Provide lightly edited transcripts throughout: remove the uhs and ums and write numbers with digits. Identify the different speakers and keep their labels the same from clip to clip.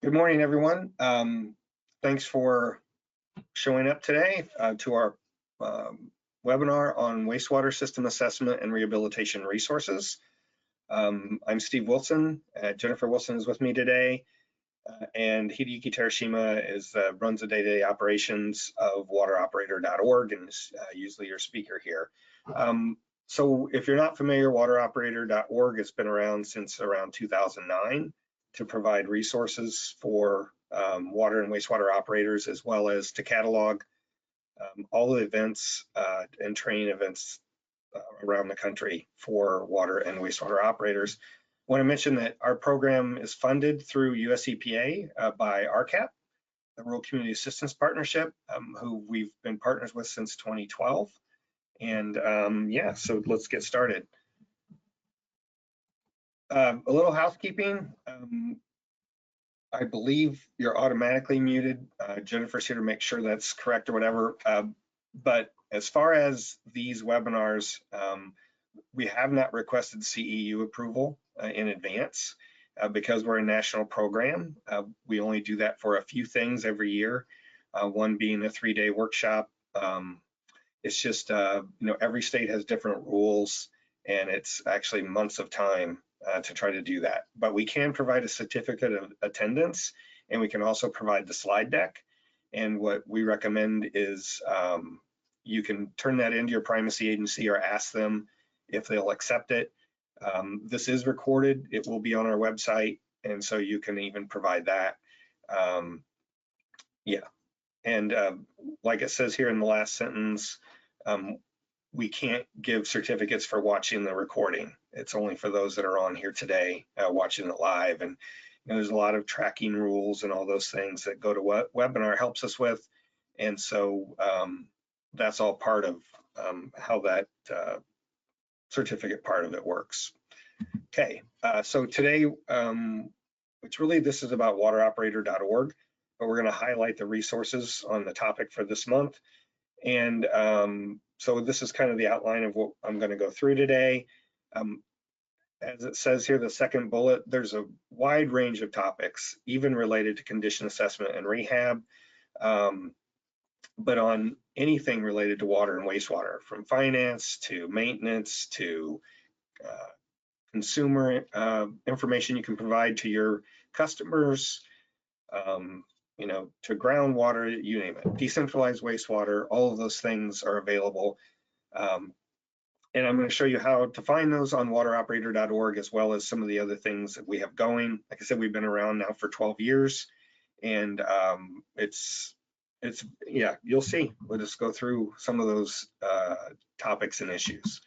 Speaker 1: Good morning, everyone. Thanks for showing up today to our webinar on wastewater system assessment and rehabilitation resources. I'm Steve Wilson. Jennifer Wilson is with me today, and Hideyuki Terashima runs the day-to-day operations of wateroperator.org and is usually your speaker here. So if you're not familiar, wateroperator.org has been around since around 2009 to provide resources for water and wastewater operators, as well as to catalog all the events and training events around the country for water and wastewater operators. I want to mention that our program is funded through US EPA by RCAP, the Rural Community Assistance Partnership, who we've been partners with since 2012. And yeah, so let's get started. A little housekeeping. I believe you're automatically muted. Jennifer's here to make sure that's correct or whatever. But as far as these webinars, we have not requested CEU approval in advance because we're a national program. We only do that for a few things every year, one being a 3-day workshop. It's just, every state has different rules, and it's actually months of time to try to do that. But we can provide a certificate of attendance, and we can also provide the slide deck. And what we recommend is you can turn that into your primacy agency or ask them if they'll accept it. This is recorded. It will be on our website, and so you can even provide that. Yeah. And like it says here in the last sentence, we can't give certificates for watching the recording. It's only for those that are on here today watching it live. And there's a lot of tracking rules and all those things that go to what webinar helps us with. And so that's all part of how that certificate part of it works. Okay, so today, this is about wateroperator.org. But we're going to highlight the resources on the topic for this month. And so this is kind of the outline of what I'm going to go through today. As it says here, the second bullet, there's a wide range of topics, even related to condition assessment and rehab, but on anything related to water and wastewater, from finance to maintenance to consumer information you can provide to your customers, to groundwater, you name it, decentralized wastewater, all of those things are available. And I'm going to show you how to find those on wateroperator.org, as well as some of the other things that we have going. Like I said, we've been around now for 12 years, and yeah, you'll see. We'll just go through some of those topics and issues.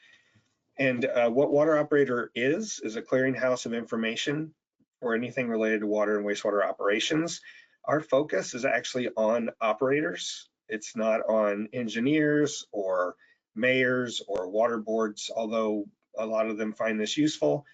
Speaker 1: And what Water Operator is a clearinghouse of information for anything related to water and wastewater operations. Our focus is actually on operators. It's not on engineers or mayors or water boards, although a lot of them find this useful,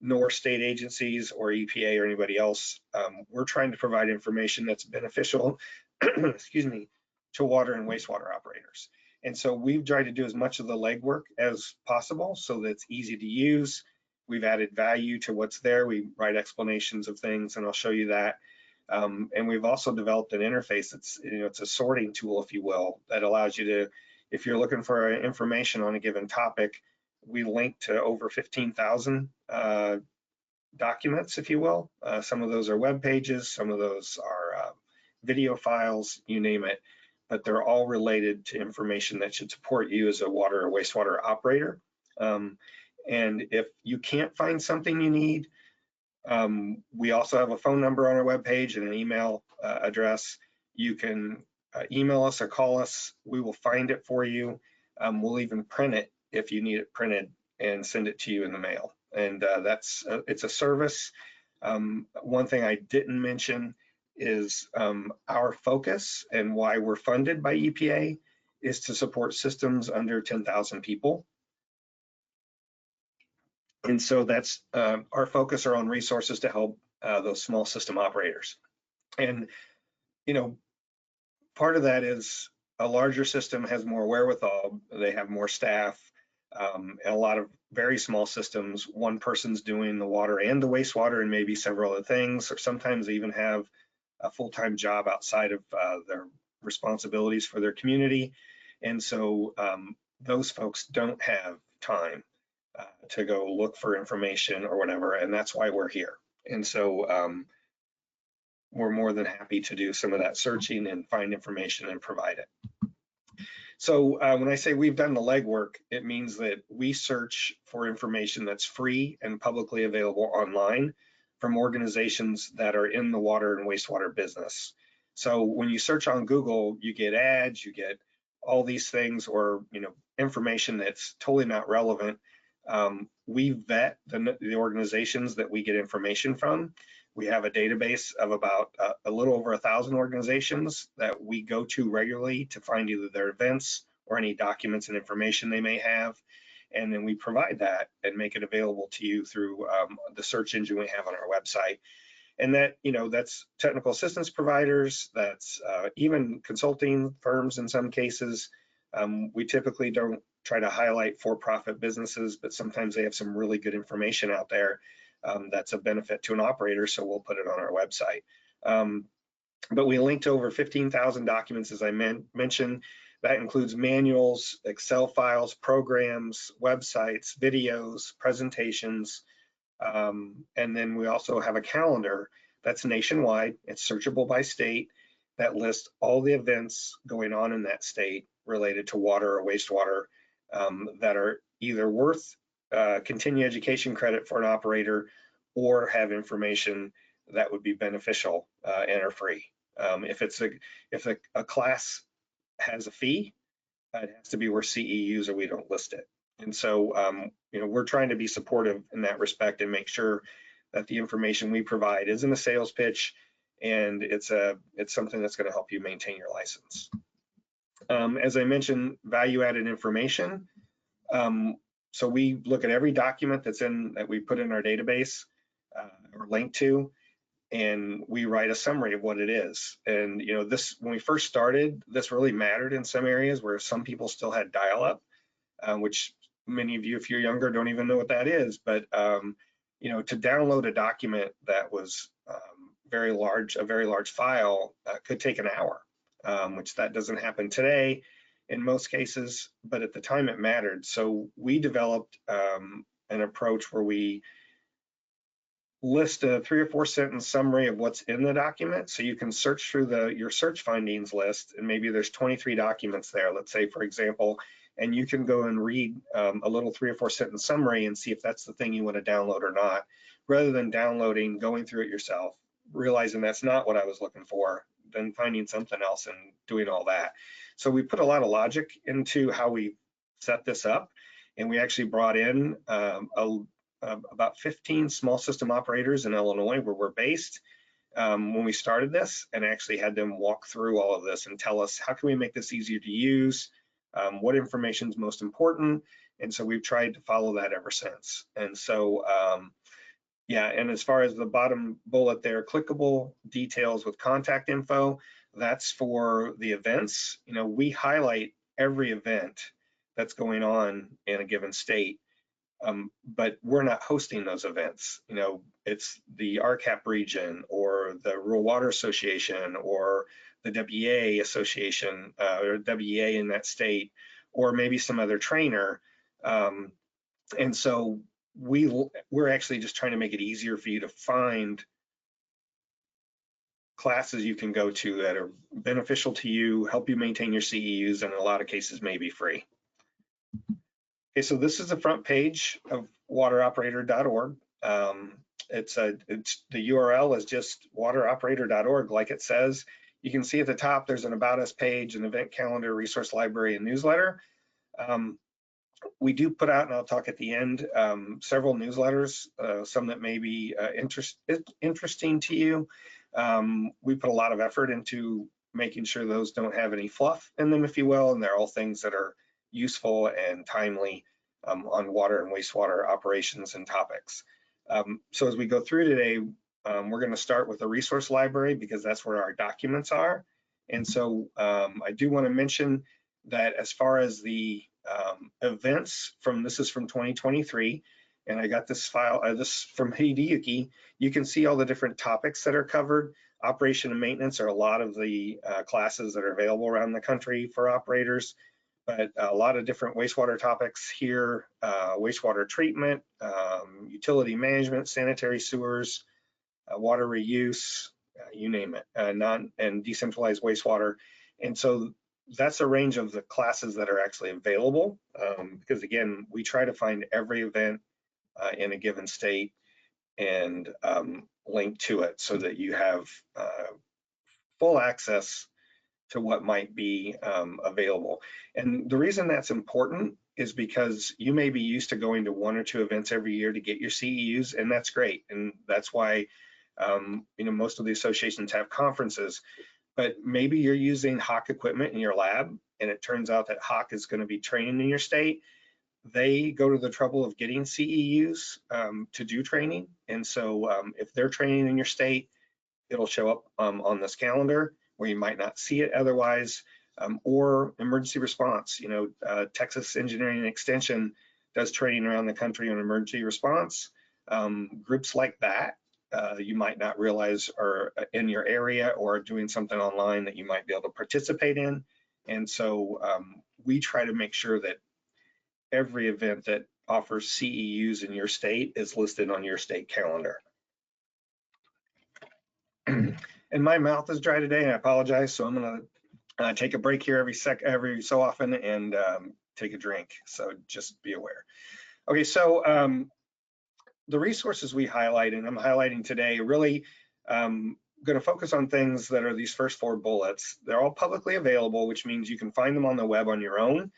Speaker 1: nor state agencies or EPA or anybody else. We're trying to provide information that's beneficial, excuse me, to water and wastewater operators. And so we've tried to do as much of the legwork as possible so that it's easy to use. We've added value to what's there. We write explanations of things, and I'll show you that. And we've also developed an interface that's, it's a sorting tool, if you will, that allows you to, if you're looking for information on a given topic, we link to over 15,000 documents, if you will. Some of those are web pages, some of those are video files, you name it, but they're all related to information that should support you as a water or wastewater operator. And if you can't find something you need, we also have a phone number on our webpage and an email address. You can email us or call us. We will find it for you. We'll even print it if you need it printed and send it to you in the mail. And it's a service. One thing I didn't mention is our focus and why we're funded by EPA is to support systems under 10,000 people. And so that's our focus are on resources to help those small system operators. And, part of that is a larger system has more wherewithal. They have more staff. And a lot of very small systems, one person's doing the water and the wastewater and maybe several other things, or sometimes they even have a full-time job outside of their responsibilities for their community. And so those folks don't have time to go look for information or whatever, and that's why we're here. And so we're more than happy to do some of that searching and find information and provide it. So when I say we've done the legwork, it means that we search for information that's free and publicly available online from organizations that are in the water and wastewater business. So when you search on Google, you get ads, you get all these things, or information that's totally not relevant. We vet the organizations that we get information from. We have a database of about a little over 1,000 organizations that we go to regularly to find either their events or any documents and information they may have. And then we provide that and make it available to you through the search engine we have on our website. And that, that's technical assistance providers, that's even consulting firms in some cases. We typically don't try to highlight for-profit businesses, but sometimes they have some really good information out there that's a benefit to an operator, so we'll put it on our website. But we linked over 15,000 documents, as I mentioned. That includes manuals, Excel files, programs, websites, videos, presentations, and then we also have a calendar that's nationwide. It's searchable by state that lists all the events going on in that state related to water or wastewater that are either worth continuing education credit for an operator or have information that would be beneficial and are free. If a class has a fee, it has to be where CE use, or we don't list it. And so we're trying to be supportive in that respect and make sure that the information we provide isn't a sales pitch, and it's something that's going to help you maintain your license. As I mentioned, value-added information. So we look at every document that we put in our database or link to, and we write a summary of what it is. And when we first started, this really mattered in some areas where some people still had dial-up, which many of you, if you're younger, don't even know what that is. But to download a document that was a very large file could take an hour, which that doesn't happen today in most cases, but at the time it mattered. So we developed an approach where we list a 3 or 4 sentence summary of what's in the document. So you can search through your search findings list, and maybe there's 23 documents there, let's say, for example, and you can go and read a little 3 or 4 sentence summary and see if that's the thing you want to download or not, rather than downloading, going through it yourself, realizing that's not what I was looking for, then finding something else and doing all that. So we put a lot of logic into how we set this up, and we actually brought in about 15 small system operators in Illinois, where we're based, when we started this, and actually had them walk through all of this and tell us, how can we make this easier to use? What information is most important? And so we've tried to follow that ever since. And so, yeah, and as far as the bottom bullet there, clickable details with contact info, that's for the events. We highlight every event that's going on in a given state, but we're not hosting those events. It's the RCAP region or the Rural Water Association or the WEA Association or WEA in that state, or maybe some other trainer. And so we're actually just trying to make it easier for you to find classes you can go to that are beneficial to you, help you maintain your CEUs, and in a lot of cases may be free. Okay, so this is the front page of wateroperator.org. The URL is just wateroperator.org, like it says. You can see at the top there's an About Us page, an event calendar, resource library, and newsletter. We do put out, and I'll talk at the end, several newsletters, some that may be interesting to you. We put a lot of effort into making sure those don't have any fluff in them, if you will, and they're all things that are useful and timely on water and wastewater operations and topics. So as we go through today, we're going to start with the resource library because that's where our documents are. And so I do want to mention that as far as the events this is from 2023, and I got this file, this from Hideyuki. You can see all the different topics that are covered. Operation and maintenance are a lot of the classes that are available around the country for operators, but a lot of different wastewater topics here, wastewater treatment, utility management, sanitary sewers, water reuse, you name it, and decentralized wastewater. And so that's a range of the classes that are actually available, because again, we try to find every event in a given state and link to it so that you have full access to what might be available. And the reason that's important is because you may be used to going to 1 or 2 events every year to get your CEUs, and that's great. And that's why most of the associations have conferences, but maybe you're using Hawk equipment in your lab, and it turns out that Hawk is going to be training in your state. They go to the trouble of getting CEUs to do training. And so if they're training in your state, it'll show up on this calendar where you might not see it otherwise, or emergency response. Texas Engineering and Extension does training around the country on emergency response. Groups like that you might not realize are in your area or doing something online that you might be able to participate in. And so we try to make sure that every event that offers CEUs in your state is listed on your state calendar. And my mouth is dry today, and I apologize. So I'm gonna take a break here every so often and take a drink. So just be aware. Okay, so the resources we highlight, and I'm highlighting today, really going to focus on things that are these first 4 bullets. They're all publicly available, which means you can find them on the web on your own,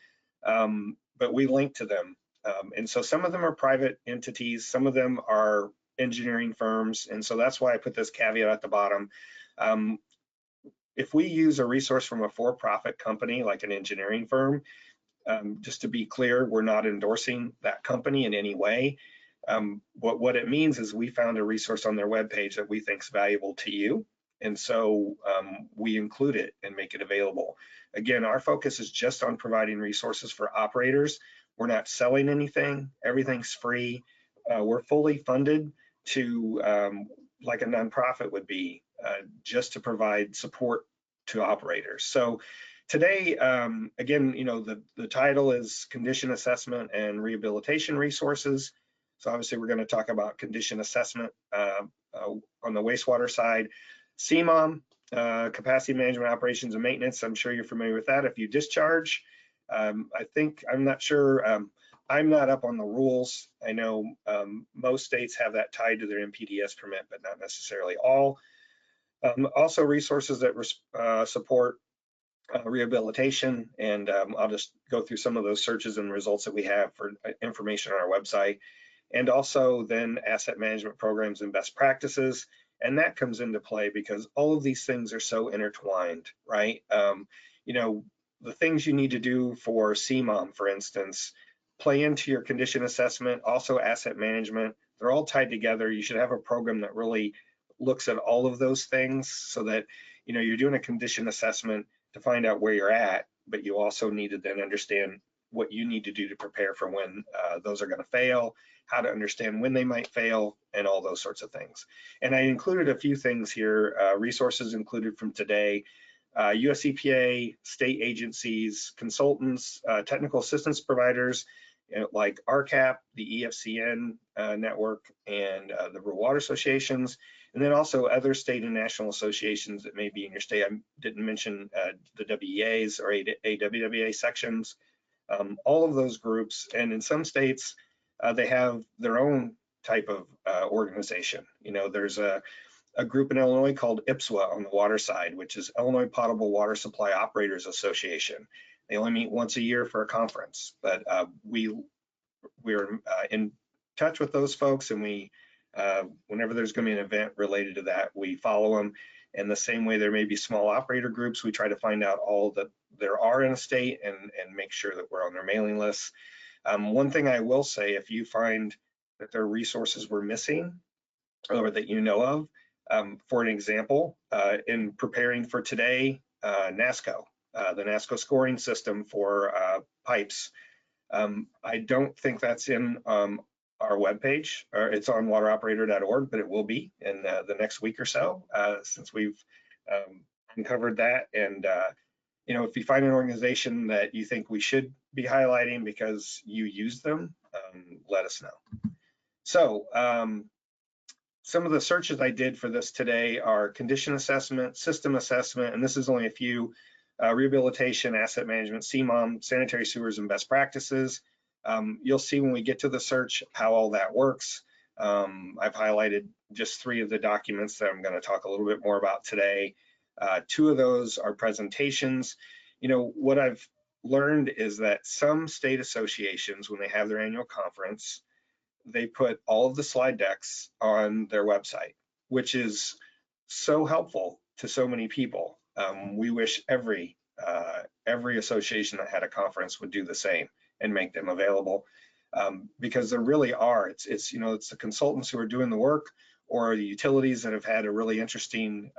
Speaker 1: but we link to them. And so some of them are private entities, some of them are engineering firms, and so that's why I put this caveat at the bottom. If we use a resource from a for-profit company like an engineering firm, just to be clear, we're not endorsing that company in any way. What it means is we found a resource on their webpage that we think is valuable to you, and so we include it and make it available. Again, our focus is just on providing resources for operators. We're not selling anything. Everything's free. We're fully funded to, like a nonprofit would be, just to provide support to operators. So today, again, the title is Condition Assessment and Rehabilitation Resources. So obviously we're going to talk about condition assessment on the wastewater side. CMOM, Capacity Management Operations and Maintenance, I'm sure you're familiar with that. If you discharge, I'm not sure, I'm not up on the rules. I know most states have that tied to their MPDS permit, but not necessarily all. Also resources that support rehabilitation, and I'll just go through some of those searches and results that we have for information on our website. And also then asset management programs and best practices. And that comes into play because all of these things are so intertwined, right? The things you need to do for CMOM, for instance, play into your condition assessment, also asset management. They're all tied together. You should have a program that really looks at all of those things so that, you're doing a condition assessment to find out where you're at, but you also need to then understand what you need to do to prepare for when those are going to fail, how to understand when they might fail, and all those sorts of things. And I included a few things here, resources included from today, US EPA, state agencies, consultants, technical assistance providers, like RCAP, the EFCN network, and the Rural Water Associations, and then also other state and national associations that may be in your state. I didn't mention the WEAs or AWWA sections. All of those groups, and in some states, they have their own type of organization. There's a group in Illinois called IPSWA on the water side, which is Illinois Potable Water Supply Operators Association. They only meet once a year for a conference, but we're in touch with those folks, and we, whenever there's going to be an event related to that, we follow them. And the same way there may be small operator groups, we try to find out all that there are in a state and make sure that we're on their mailing lists. One thing I will say, if you find that there are resources we're missing or that you know of, for an example, in preparing for today, NASCO, the NASCO scoring system for pipes, I don't think that's in our webpage, or it's on wateroperator.org, but it will be in the next week or so, since we've uncovered that. And you know, if you find an organization that you think we should be highlighting because you use them, let us know. So some of the searches I did for this today are condition assessment, system assessment, and this is only a few: rehabilitation, asset management, CMOM, sanitary sewers, and best practices. You'll see when we get to the search how all that works. I've highlighted just 3 of the documents that I'm going to talk a little bit more about today. 2 of those are presentations. You know, what I've learned is that some state associations, when they have their annual conference, they put all of the slide decks on their website, which is so helpful to so many people. We wish every association that had a conference would do the same and make them available, because there really are. It's you know, it's the consultants who are doing the work, or the utilities that have had a really interesting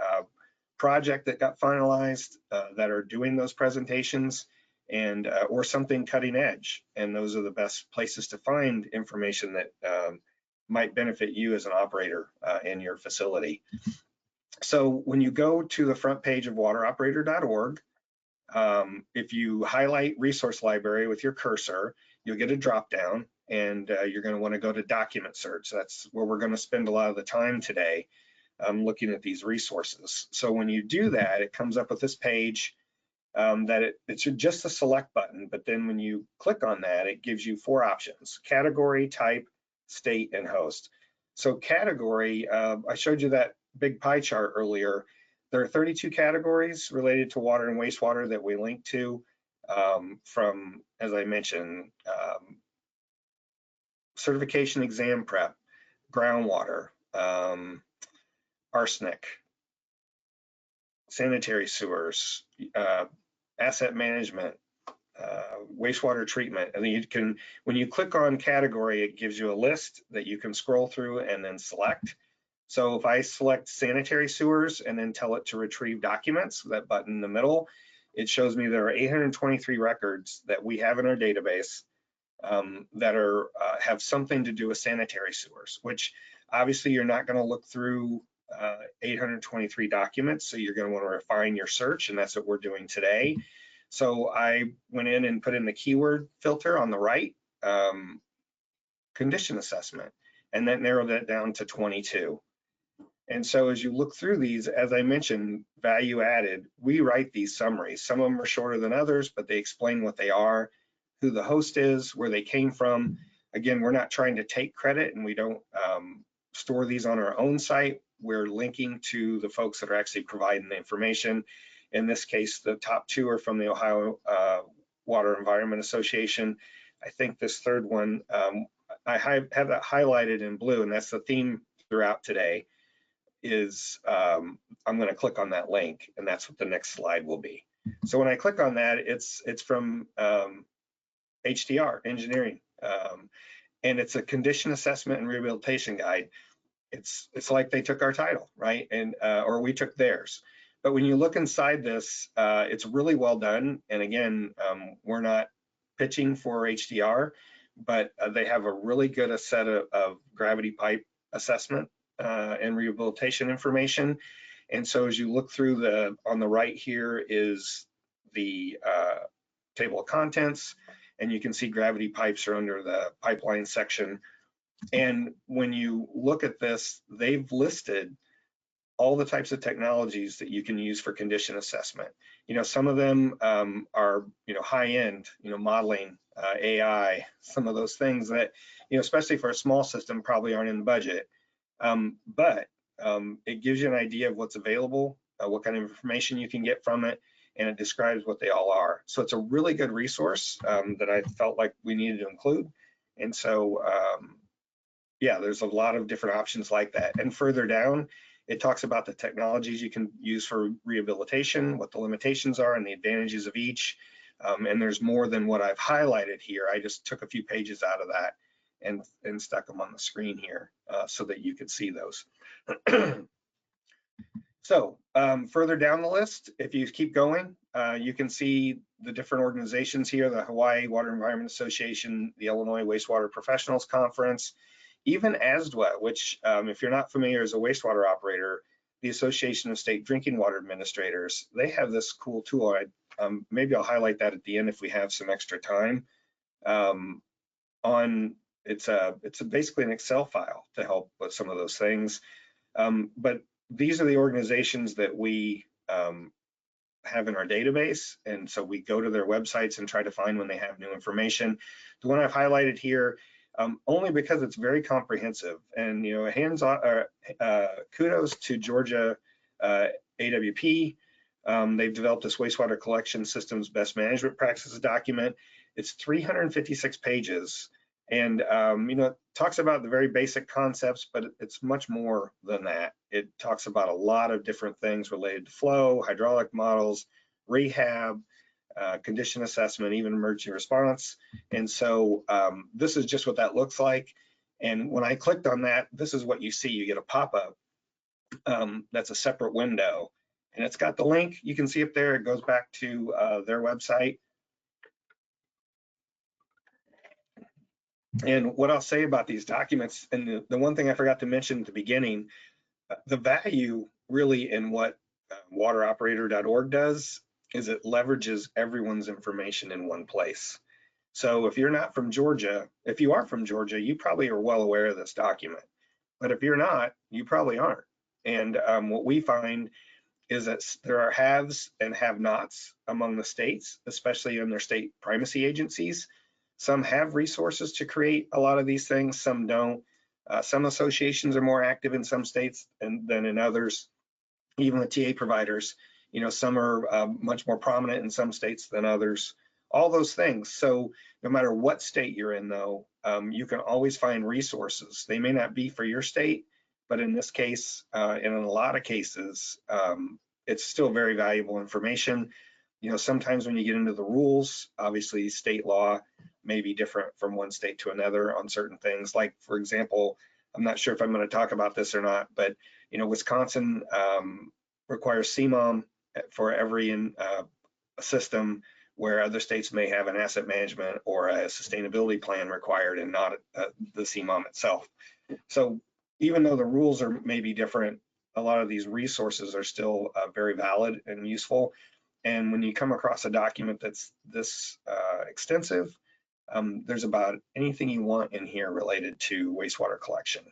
Speaker 1: project that got finalized, that are doing those presentations, and or something cutting edge. And those are the best places to find information that might benefit you as an operator in your facility. So when you go to the front page of wateroperator.org, if you highlight resource library with your cursor, you'll get a drop down, and you're going to want to go to document search. That's where we're going to spend a lot of the time today, looking at these resources. So when you do that, it comes up with this page. It's just a select button, but then when you click on that, it gives you 4 options: category, type, state, and host. So category, I showed you that big pie chart earlier. There are 32 categories related to water and wastewater that we link to, from, as I mentioned, certification exam prep, groundwater, arsenic, sanitary sewers, asset management, wastewater treatment. And then you can, when you click on category, it gives you a list that you can scroll through and then select. So if I select sanitary sewers and then tell it to retrieve documents, that button in the middle, it shows me there are 823 records that we have in our database, that are have something to do with sanitary sewers, which obviously you're not going to look through 823 documents, so you're going to want to refine your search, and that's what we're doing today. So I went in and put in the keyword filter on the right, condition assessment, and that narrowed it down to 22. And so as you look through these, as I mentioned, value added, we write these summaries. Some of them are shorter than others, but they explain what they are, who the host is, where they came from. Again, we're not trying to take credit, and we don't store these on our own site. We're linking to the folks that are actually providing the information. In this case, the top 2 are from the Ohio Water Environment Association. I think this third one, I have that highlighted in blue, and that's the theme throughout today, is I'm going to click on that link, and that's what the next slide will be. So when I click on that, it's from HDR Engineering, and it's a condition assessment and rehabilitation guide. It's like they took our title, right? And or we took theirs. But when you look inside this, it's really well done. And again, we're not pitching for HDR, but they have a really good set of gravity pipe assessment and rehabilitation information. And so as you look through on the right here is the table of contents, and you can see gravity pipes are under the pipeline section. And when you look at this, they've listed all the types of technologies that you can use for condition assessment. You know, some of them are, you know, high end, you know, modeling, AI, some of those things that, you know, especially for a small system, probably aren't in the budget. But it gives you an idea of what's available, what kind of information you can get from it, and it describes what they all are. So it's a really good resource that I felt like we needed to include. And so, yeah, there's a lot of different options like that. And further down, it talks about the technologies you can use for rehabilitation, what the limitations are and the advantages of each. And there's more than what I've highlighted here. I just took a few pages out of that and stuck them on the screen here so that you could see those. So further down the list, if you keep going, you can see the different organizations here, the Hawaii Water Environment Association, the Illinois Wastewater Professionals Conference, even ASDWA, which if you're not familiar as a wastewater operator, the Association of State Drinking Water Administrators, they have this cool tool. Maybe I'll highlight that at the end if we have some extra time. It's basically an Excel file to help with some of those things. But these are the organizations that we have in our database, and so we go to their websites and try to find when they have new information. The one I've highlighted here, only because it's very comprehensive, and kudos to Georgia AWP. They've developed this wastewater collection systems best management practices document. It's 356 pages, and it talks about the very basic concepts, but it's much more than that. It talks about a lot of different things related to flow, hydraulic models, rehab, condition assessment, even emergency response. And so this is just what that looks like. And when I clicked on that, this is what you see. You get a pop-up that's a separate window, and it's got the link. You can see up there. It goes back to their website. And what I'll say about these documents, and the one thing I forgot to mention at the beginning, the value really in what wateroperator.org does is it leverages everyone's information in one place. So if you're not from Georgia, if you are from Georgia, you probably are well aware of this document. But if you're not, you probably aren't. And what we find is that there are haves and have-nots among the states, especially in their state primacy agencies. Some have resources to create a lot of these things, some don't. Some associations are more active in some states than in others. Even the TA providers, some are much more prominent in some states than others. All those things. So no matter what state you're in, though, you can always find resources. They may not be for your state, but in this case, and in a lot of cases, it's still very valuable information. Sometimes when you get into the rules, obviously state law may be different from one state to another on certain things. Like, for example, I'm not sure if I'm going to talk about this or not, but Wisconsin requires CMOM for every system, where other states may have an asset management or a sustainability plan required and not the CMOM itself. So even though the rules are maybe different, a lot of these resources are still very valid and useful. And when you come across a document that's this extensive, there's about anything you want in here related to wastewater collection.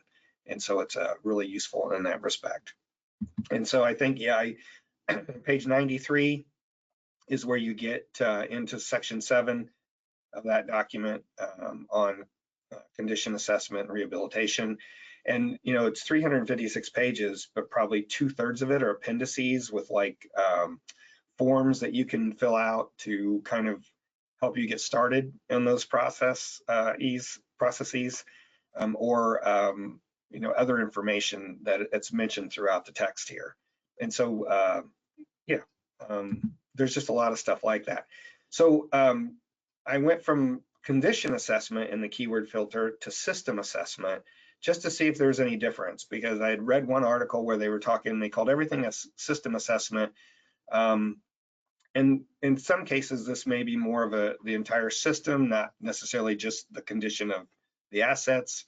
Speaker 1: And so it's really useful in that respect. And so I think, page 93 is where you get into section 7 of that document on condition assessment and rehabilitation. And it's 356 pages, but probably 2/3 of it are appendices with like forms that you can fill out to kind of help you get started in those processes, or other information that it's mentioned throughout the text here. And so there's just a lot of stuff like that. So I went from condition assessment in the keyword filter to system assessment just to see if there's any difference, because I had read one article where they were talking, they called everything a system assessment. And in some cases, this may be more of the entire system, not necessarily just the condition of the assets.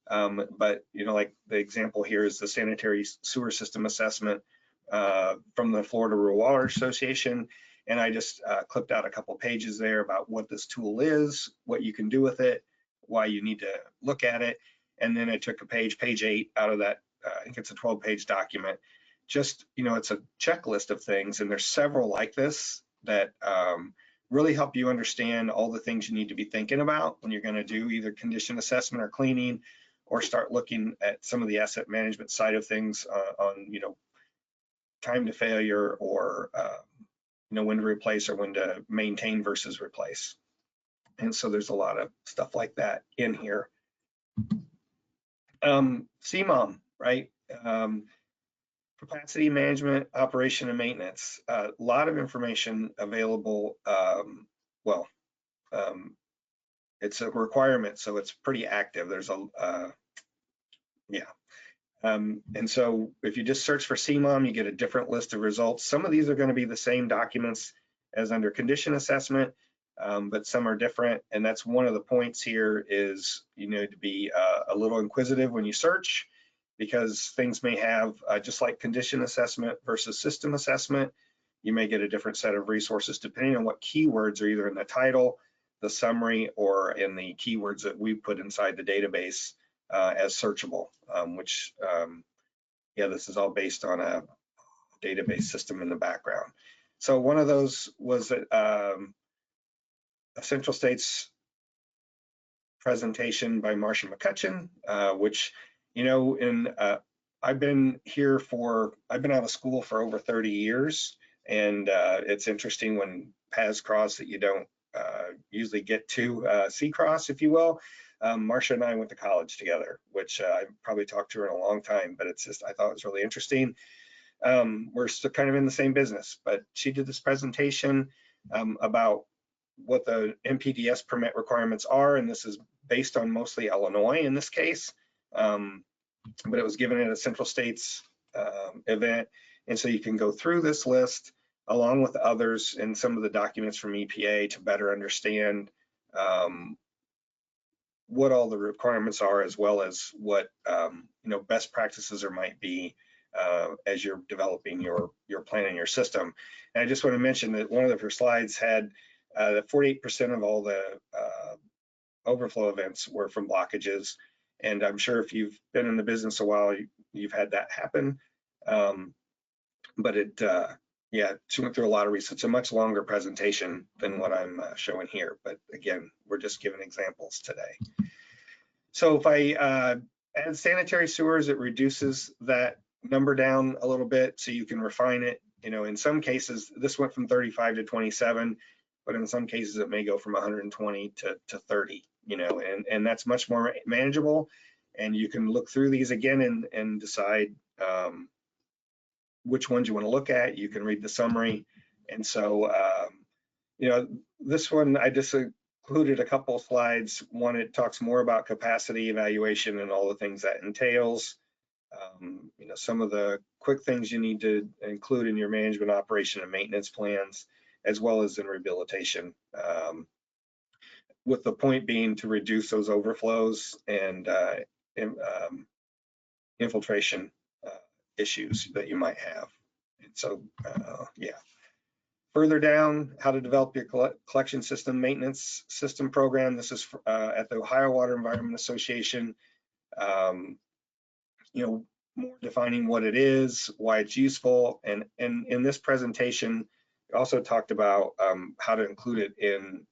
Speaker 1: But like the example here is the sanitary sewer system assessment from the Florida Rural Water Association. And I just clipped out a couple pages there about what this tool is, what you can do with it, why you need to look at it. And then I took a page 8 out of that, I think it's a 12-page document. Just, it's a checklist of things, and there's several like this that really help you understand all the things you need to be thinking about when you're going to do either condition assessment or cleaning, or start looking at some of the asset management side of things on time to failure, or when to replace or when to maintain versus replace. And so there's a lot of stuff like that in here. CMOM, right? Capacity management, operation, and maintenance. A lot of information available. It's a requirement, so it's pretty active. There's and so if you just search for CMOM, you get a different list of results. Some of these are going to be the same documents as under condition assessment, but some are different. And that's one of the points here is you need to be a little inquisitive when you search, because things may have, just like condition assessment versus system assessment, you may get a different set of resources depending on what keywords are either in the title, the summary, or in the keywords that we put inside the database as searchable, which, yeah, this is all based on a database system in the background. So one of those was a Central States presentation by Marcia McCutcheon, which, you know, I've been out of school for over 30 years, and it's interesting when paths cross that you don't usually get to C-cross, if you will. Marcia and I went to college together, which I probably talked to her in a long time, but it's just, I thought it was really interesting. We're still kind of in the same business, but she did this presentation about what the NPDES permit requirements are, and this is based on mostly Illinois in this case, but it was given at a Central States event, and so you can go through this list along with others and some of the documents from EPA to better understand what all the requirements are, as well as what you know, best practices there might be as you're developing your plan and your system. And I just want to mention that one of her slides had that 48% of all the overflow events were from blockages. And I'm sure if you've been in the business a while, you've had that happen. But it, yeah, she went through a lot of research. It's a much longer presentation than what I'm showing here. But again, we're just giving examples today. So if I add sanitary sewers, it reduces that number down a little bit so you can refine it. You know, in some cases, this went from 35 to 27, but in some cases it may go from 120 to 30, you know, and that's much more manageable. And you can look through these again and decide which ones you want to look at. You can read the summary. And so, you know, this one, I just included a couple of slides. One, it talks more about capacity evaluation and all the things that entails. You know, some of the quick things you need to include in your management, operation, and maintenance plans, as well as in rehabilitation, with the point being to reduce those overflows and infiltration issues that you might have. And so, yeah. Further down, how to develop your collection system maintenance system program. This is at the Ohio Water Environment Association. You know, more defining what it is, why it's useful, and in this presentation, we also talked about how to include it in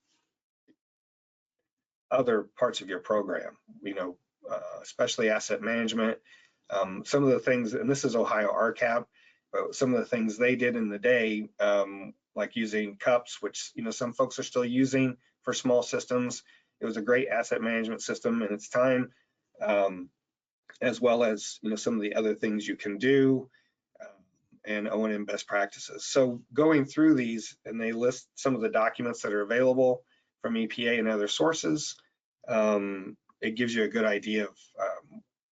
Speaker 1: other parts of your program. You know, especially asset management. Some of the things, and this is Ohio RCAP, but some of the things they did in the day, like using cups, which, you know, some folks are still using for small systems. It was a great asset management system in its time, as well as, you know, some of the other things you can do, and O&M best practices. So going through these, and they list some of the documents that are available from EPA and other sources, it gives you a good idea of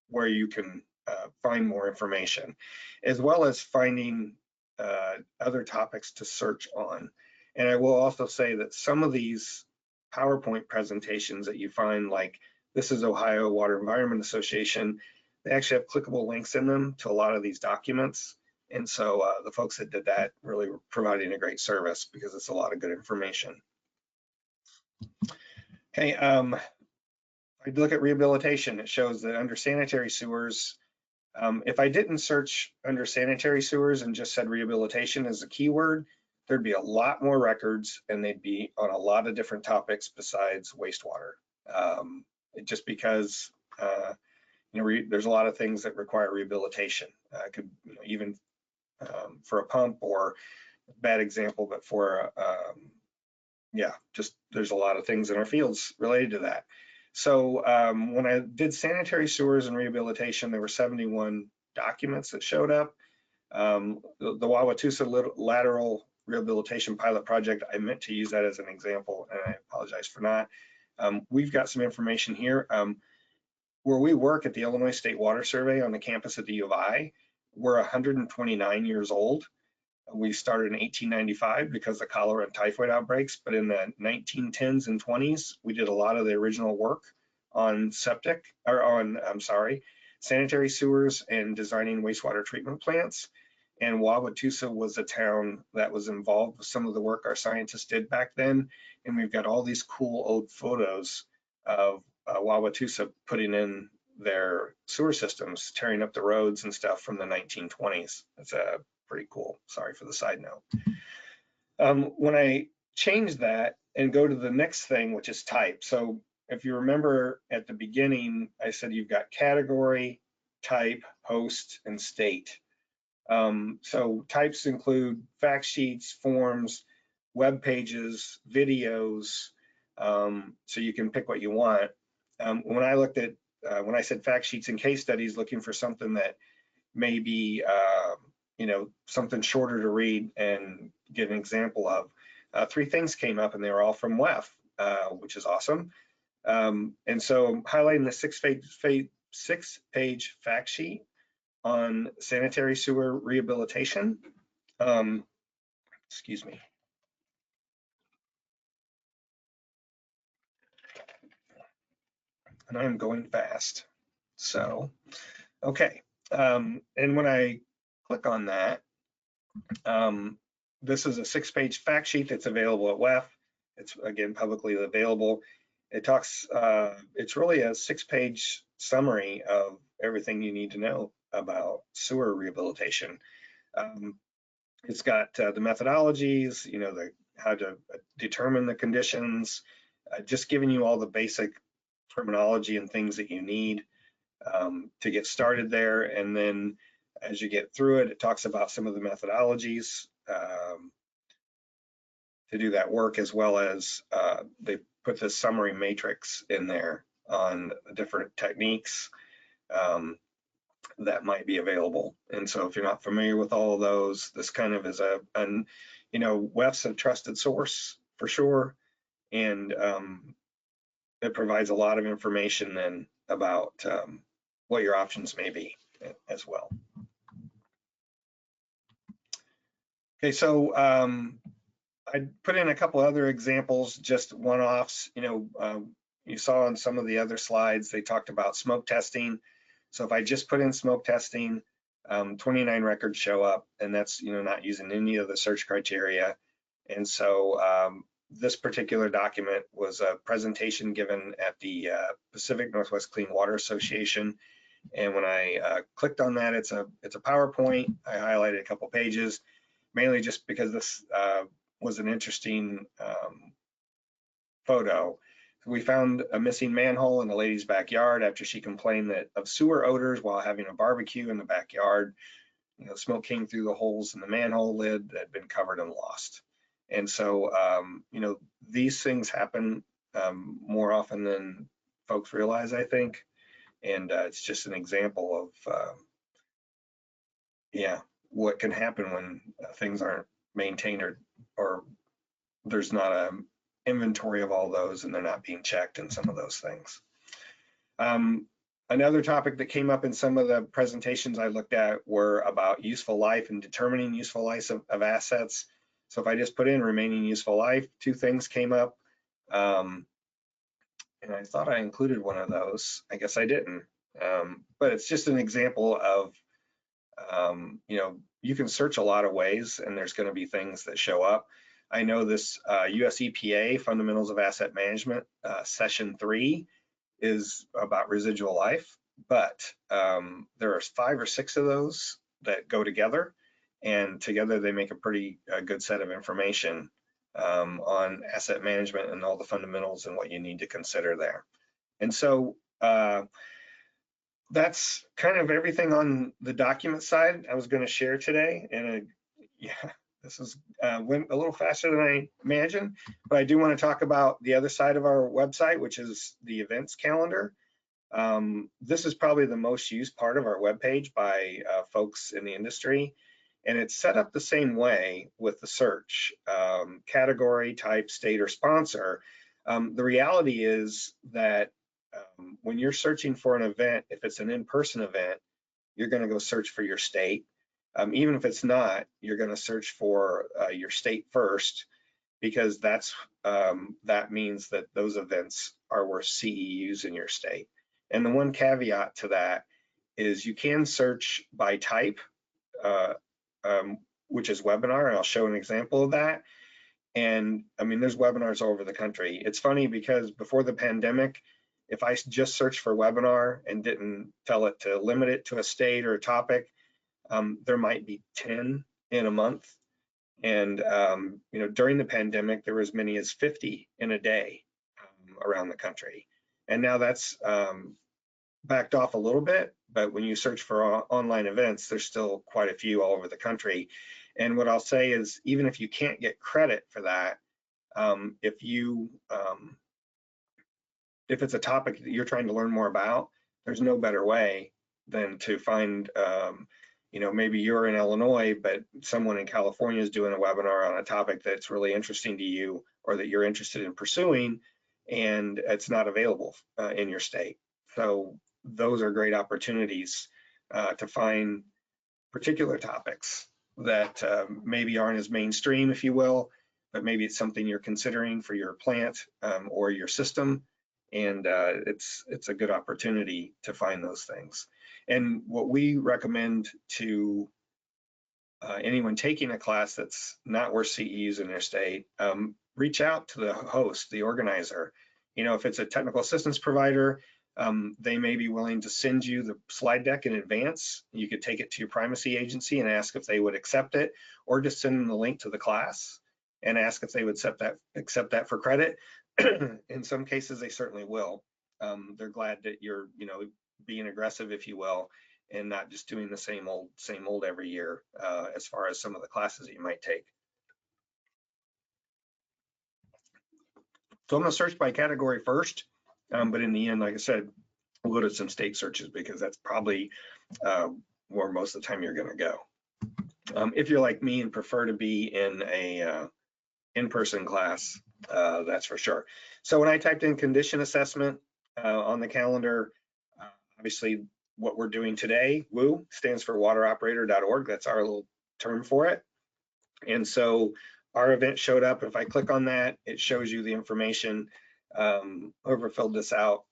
Speaker 1: where you can find more information, as well as finding other topics to search on. And I will also say that some of these PowerPoint presentations that you find, like this is Ohio Water Environment Association, they actually have clickable links in them to a lot of these documents. And so the folks that did that really were providing a great service, because it's a lot of good information. Okay, if I look at rehabilitation, it shows that under sanitary sewers, if I didn't search under sanitary sewers and just said rehabilitation as a keyword, there'd be a lot more records, and they'd be on a lot of different topics besides wastewater. Just because you know, there's a lot of things that require rehabilitation. Could, you know, even for a pump, or bad example, but for yeah, just there's a lot of things in our fields related to that. So when I did sanitary sewers and rehabilitation, there were 71 documents that showed up. The Wauwatosa lateral rehabilitation pilot project, I meant to use that as an example, and I apologize for not. We've got some information here. Where we work at the Illinois State Water Survey on the campus at the U of I, we're 129 years old. We started in 1895 because of cholera and typhoid outbreaks, but in the 1910s and 20s, we did a lot of the original work on sanitary sewers and designing wastewater treatment plants. And Wauwatosa was a town that was involved with some of the work our scientists did back then. And we've got all these cool old photos of Wauwatosa putting in their sewer systems, tearing up the roads and stuff from the 1920s. That's pretty cool. Sorry for the side note. When I change that and go to the next thing, which is type. So if you remember at the beginning, I said you've got category, type, host, and state. So types include fact sheets, forms, web pages, videos, so you can pick what you want. When I looked at, when I said fact sheets and case studies, looking for something that may be, something shorter to read and get an example of, 3 things came up and they were all from WEF, which is awesome. And so I'm highlighting the 6-page fact sheet on sanitary sewer rehabilitation. Excuse me. And I'm going fast. So, okay. And when I click on that, this is a 6-page fact sheet that's available at WEF. It's again publicly available. It talks, it's really a 6-page summary of everything you need to know about sewer rehabilitation. It's got the methodologies, how to determine the conditions, just giving you all the basic terminology and things that you need to get started there. And then as you get through it, it talks about some of the methodologies to do that work, as well as they put this summary matrix in there on different techniques that might be available. And so if you're not familiar with all of those, this kind of is WEF's a trusted source for sure. And it provides a lot of information then about what your options may be as well. Okay, so I put in a couple other examples, just one-offs. You saw on some of the other slides, they talked about smoke testing. So if I just put in smoke testing, 29 records show up, and that's not using any of the search criteria. And so this particular document was a presentation given at the Pacific Northwest Clean Water Association. And when I clicked on that, it's a PowerPoint. I highlighted a couple pages, mainly just because this was an interesting photo. We found a missing manhole in a lady's backyard after she complained of sewer odors while having a barbecue in the backyard. Smoke came through the holes in the manhole lid that had been covered and lost. And so, these things happen more often than folks realize, I think. And it's just an example of, what can happen when things aren't maintained or there's not an inventory of all those and they're not being checked and some of those things. Another topic that came up in some of the presentations I looked at were about useful life and determining useful life of assets. So if I just put in remaining useful life, 2 things came up. And I thought I included one of those. I guess I didn't. But it's just an example of, you can search a lot of ways and there's going to be things that show up. I know this US EPA Fundamentals of Asset Management session 3 is about residual life, but there are 5 or 6 of those that go together, and together they make a pretty good set of information on asset management and all the fundamentals and what you need to consider there. And so that's kind of everything on the document side I was going to share today. And this is went a little faster than I imagined, but I do want to talk about the other side of our website, which is the events calendar. This is probably the most used part of our webpage by folks in the industry, and it's set up the same way with the search, category, type, state, or sponsor. The reality is that when you're searching for an event, if it's an in-person event, you're going to go search for your state. Even if it's not, you're going to search for your state first, because that means that those events are worth CEUs in your state. And the one caveat to that is you can search by type, uh, which is webinar, and I'll show an example of that. And I mean, there's webinars all over the country. It's funny because before the pandemic, if I just searched for webinar and didn't tell it to limit it to a state or a topic, there might be 10 in a month. And during the pandemic, there were as many as 50 in a day around the country. And now that's backed off a little bit, but when you search for online events, there's still quite a few all over the country. And what I'll say is, even if you can't get credit for that, if it's a topic that you're trying to learn more about, there's no better way than to find, maybe you're in Illinois, but someone in California is doing a webinar on a topic that's really interesting to you or that you're interested in pursuing, and it's not available in your state. So those are great opportunities to find particular topics that maybe aren't as mainstream, if you will, but maybe it's something you're considering for your plant or your system. And it's a good opportunity to find those things. And what we recommend to anyone taking a class that's not worth CEUs in their state, reach out to the host, the organizer. If it's a technical assistance provider, they may be willing to send you the slide deck in advance. You could take it to your primacy agency and ask if they would accept it, or just send them the link to the class and ask if they would accept that for credit. In some cases, they certainly will. They're glad that you're, being aggressive, if you will, and not just doing the same old every year as far as some of the classes that you might take. So I'm going to search by category first, but in the end, like I said, we'll go to some state searches because that's probably where most of the time you're going to go. If you're like me and prefer to be in a in-person class, that's for sure. So when I typed in condition assessment on the calendar, obviously what we're doing today, WOO, stands for wateroperator.org. That's our little term for it. And so our event showed up. If I click on that, it shows you the information. Whoever filled this out,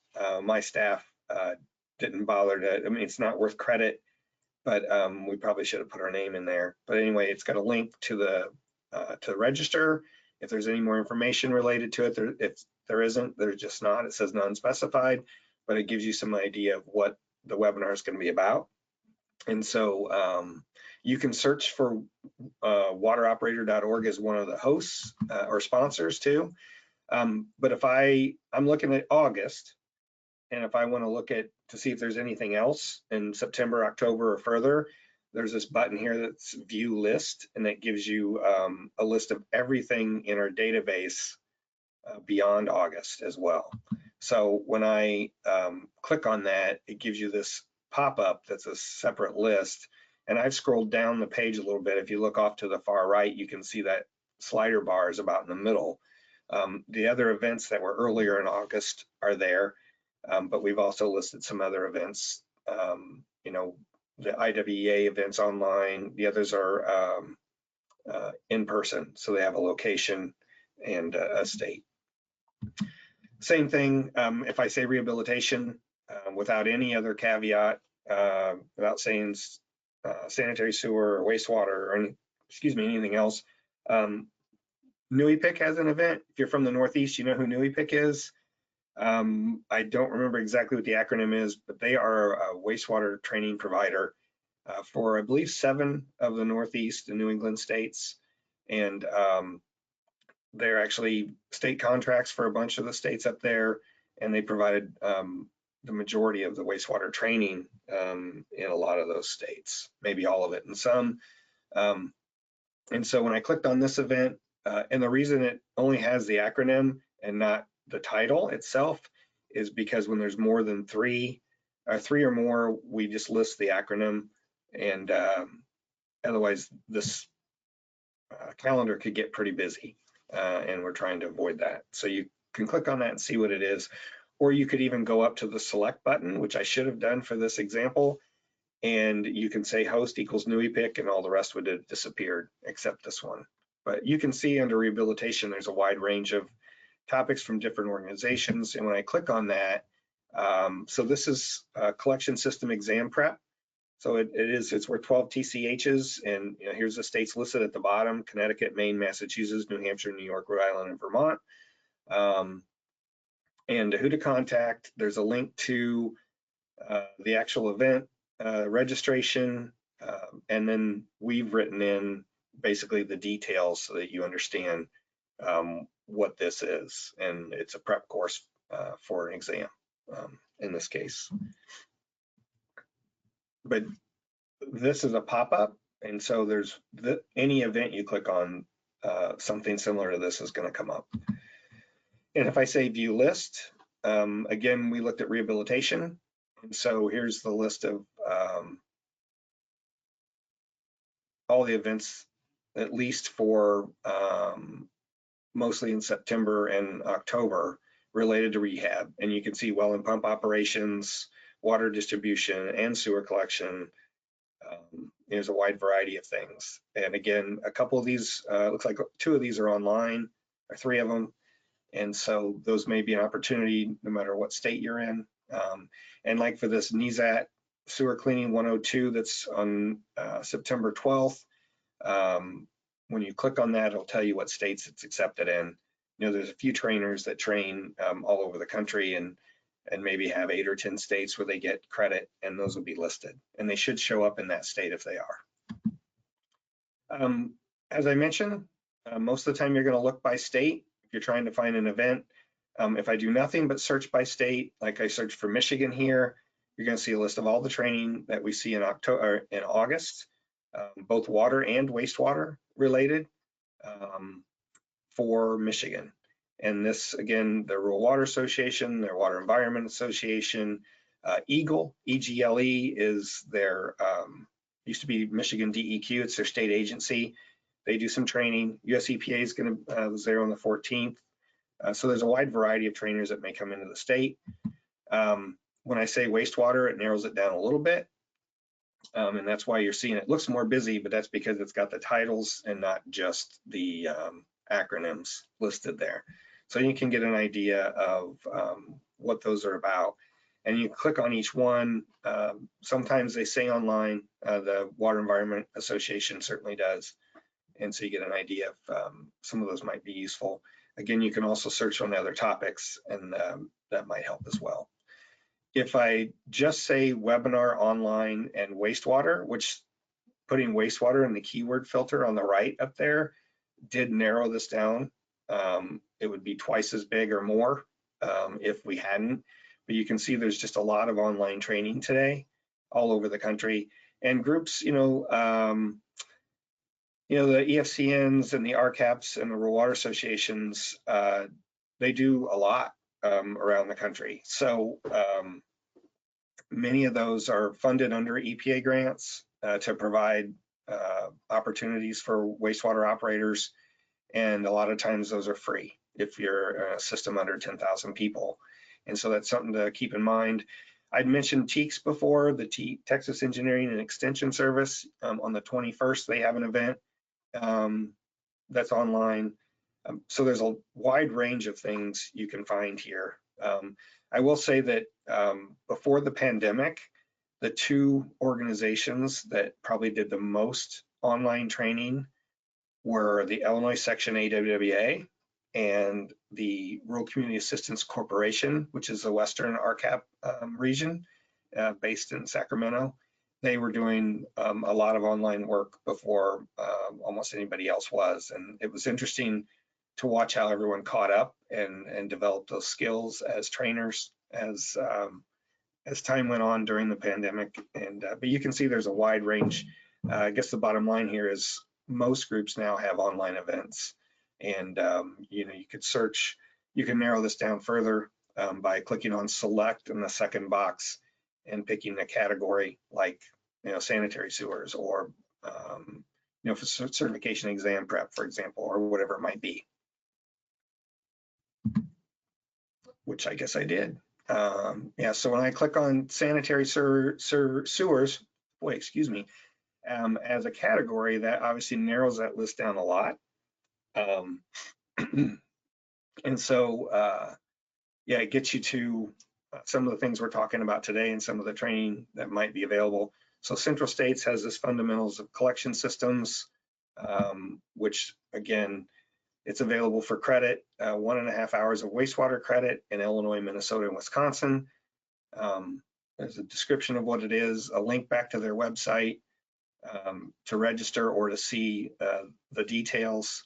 Speaker 1: my staff didn't bother to, it's not worth credit, but we probably should have put our name in there. But anyway, it's got a link to the register. If there's any more information related to it, if there isn't, there's just not. It says non-specified, but it gives you some idea of what the webinar is going to be about. And so you can search for wateroperator.org as one of the hosts or sponsors too. But if I'm looking at August, and if I want to look to see if there's anything else in September, October, or further, there's this button here that's view list, and that gives you a list of everything in our database beyond August as well. So when I click on that, it gives you this pop-up that's a separate list. And I've scrolled down the page a little bit. If you look off to the far right, you can see that slider bar is about in the middle. The other events that were earlier in August are there, but we've also listed some other events, the IWEA events online. The others are in person, so they have a location and a state. Same thing, if I say rehabilitation without any other caveat, without saying sanitary sewer or wastewater or anything else. NUIPIC has an event. If you're from the Northeast, you know who NUIPIC is. I don't remember exactly what the acronym is, but they are a wastewater training provider for, I believe, 7 of the Northeast and New England states. And they're actually state contracts for a bunch of the states up there, and they provided the majority of the wastewater training in a lot of those states, maybe all of it in some. And so when I clicked on this event, and the reason it only has the acronym and not the title itself is because when there's more than 3 or more, we just list the acronym, and otherwise this calendar could get pretty busy, and we're trying to avoid that. So you can click on that and see what it is, or you could even go up to the select button, which I should have done for this example, and you can say host equals NUI pick, and all the rest would have disappeared except this one. But you can see under rehabilitation, there's a wide range of topics from different organizations. And when I click on that, so this is collection system exam prep. So it's worth 12 TCHs, and here's the states listed at the bottom: Connecticut, Maine, Massachusetts, New Hampshire, New York, Rhode Island, and Vermont. And who to contact. There's a link to the actual event registration, and then we've written in basically the details so that you understand what this is. And it's a prep course for an exam in this case. But this is a pop-up, and so there's any event you click on, something similar to this is going to come up. And if I say view list, again, we looked at rehabilitation, and so here's the list of all the events, at least for mostly in September and October, related to rehab. And you can see well and pump operations, water distribution, and sewer collection. There's a wide variety of things. And again, a couple of these, looks like 2 of these are online, or 3 of them. And so those may be an opportunity no matter what state you're in. And like for this NESAT Sewer Cleaning 102 that's on September 12th, when you click on that, it'll tell you what states it's accepted in. There's a few trainers that train all over the country, and maybe have 8 or 10 states where they get credit, and those will be listed. And they should show up in that state if they are. As I mentioned, most of the time you're going to look by state if you're trying to find an event. If I do nothing but search by state, like I searched for Michigan here, you're going to see a list of all the training that we see in October, in August, both water and wastewater related for Michigan. And this, again, the Rural Water Association, their Water Environment Association, EGLE, EGLE is their, used to be Michigan DEQ, it's their state agency. They do some training. US EPA is going to, was there on the 14th. So there's a wide variety of trainers that may come into the state. When I say wastewater, it narrows it down a little bit. And that's why you're seeing it looks more busy, but that's because it's got the titles and not just the acronyms listed there. So you can get an idea of what those are about. And you click on each one. Sometimes they say online, the Water Environment Association certainly does. And so you get an idea of some of those might be useful. Again, you can also search on other topics, and that might help as well. If I just say webinar online and wastewater, which putting wastewater in the keyword filter on the right up there did narrow this down. It would be twice as big or more if we hadn't. But you can see there's just a lot of online training today all over the country. And groups, the EFCNs and the RCAPs and the Rural Water Associations, they do a lot around the country. So many of those are funded under EPA grants to provide opportunities for wastewater operators. And a lot of times those are free if you're a system under 10,000 people. And so that's something to keep in mind. I'd mentioned TEEX before, the Texas Engineering and Extension Service. On the 21st, they have an event that's online. So there's a wide range of things you can find here. I will say that before the pandemic, the 2 organizations that probably did the most online training were the Illinois Section AWWA and the Rural Community Assistance Corporation, which is the Western RCAP region based in Sacramento. They were doing a lot of online work before almost anybody else was. And it was interesting to watch how everyone caught up and developed those skills as trainers as time went on during the pandemic. And but you can see there's a wide range. I guess the bottom line here is most groups now have online events, and you could search. You can narrow this down further by clicking on select in the second box and picking a category like sanitary sewers or for certification exam prep, for example, or whatever it might be, which I guess I did. Yeah, so when I click on sanitary sewers boy, excuse me, as a category, that obviously narrows that list down a lot. And so, yeah, it gets you to some of the things we're talking about today and some of the training that might be available. So Central States has this fundamentals of collection systems, which again, it's available for credit, 1.5 hours of wastewater credit in Illinois, Minnesota, and Wisconsin. There's a description of what it is, a link back to their website to register or to see the details.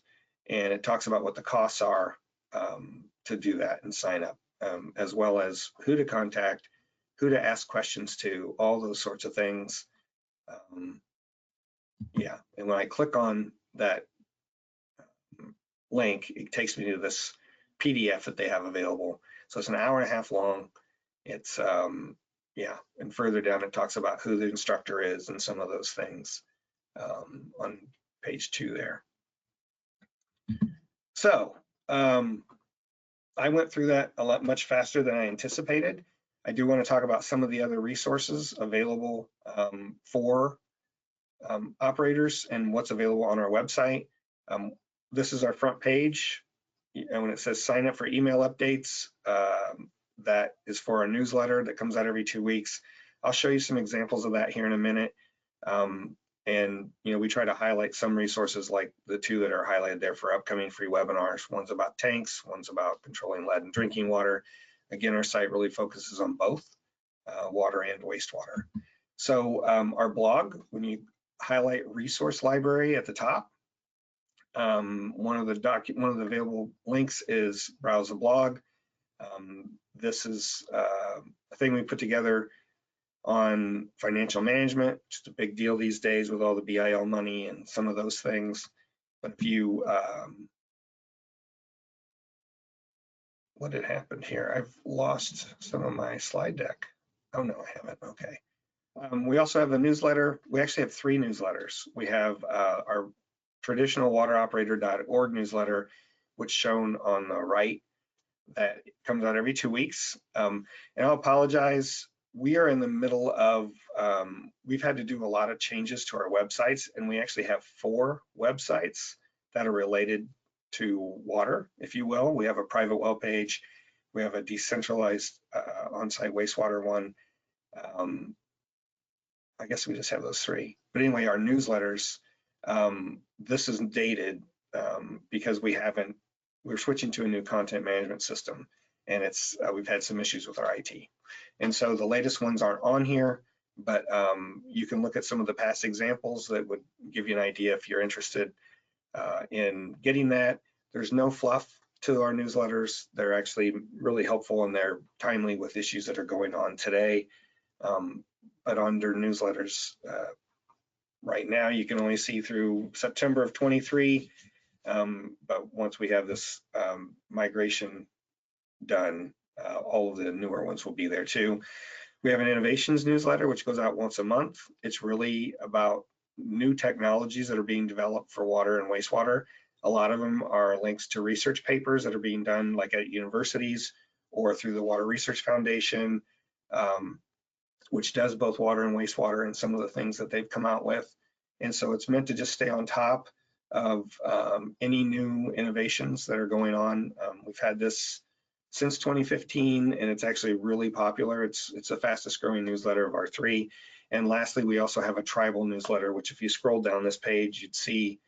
Speaker 1: And it talks about what the costs are to do that and sign up, as well as who to contact, who to ask questions to, all those sorts of things. Yeah, and when I click on that link, it takes me to this PDF that they have available. So it's an 1.5 hours long. It's, yeah, and further down it talks about who the instructor is and some of those things on page 2 there. So I went through that a lot much faster than I anticipated. I do want to talk about some of the other resources available for operators and what's available on our website. This is our front page, and when it says sign up for email updates, that is for our newsletter that comes out every 2 weeks. I'll show you some examples of that here in a minute. And we try to highlight some resources like the 2 that are highlighted there for upcoming free webinars. One's about tanks, one's about controlling lead in drinking water. Again, our site really focuses on both water and wastewater. So our blog, when you highlight resource library at the top, one of the available links is browse the blog. This is a thing we put together on financial management, just a big deal these days with all the BIL money and some of those things. But if you, what had happened here? I've lost some of my slide deck. Oh no, I haven't, okay. We also have a newsletter. We actually have 3 newsletters. We have our traditional wateroperator.org newsletter, which shown on the right, that comes out every 2 weeks. And I'll apologize, we are in the middle of, we've had to do a lot of changes to our websites, and we actually have 4 websites that are related to water, if you will. We have a private well page, we have a decentralized on-site wastewater one. I guess we just have those 3. But anyway, our newsletters, this is dated because we're switching to a new content management system, and it's we've had some issues with our IT. And so the latest ones aren't on here, but you can look at some of the past examples that would give you an idea if you're interested in getting that. There's no fluff to our newsletters. They're actually really helpful, and they're timely with issues that are going on today. But under newsletters, right now you can only see through September of 23. But once we have this migration done, all of the newer ones will be there too. We have an innovations newsletter, which goes out once a month. It's really about new technologies that are being developed for water and wastewater. A lot of them are links to research papers that are being done like at universities or through the Water Research Foundation, which does both water and wastewater, and some of the things that they've come out with. And so it's meant to just stay on top of any new innovations that are going on. We've had this since 2015, and it's actually really popular. It's the fastest growing newsletter of our 3. And lastly, we also have a tribal newsletter, which if you scroll down this page, you'd see.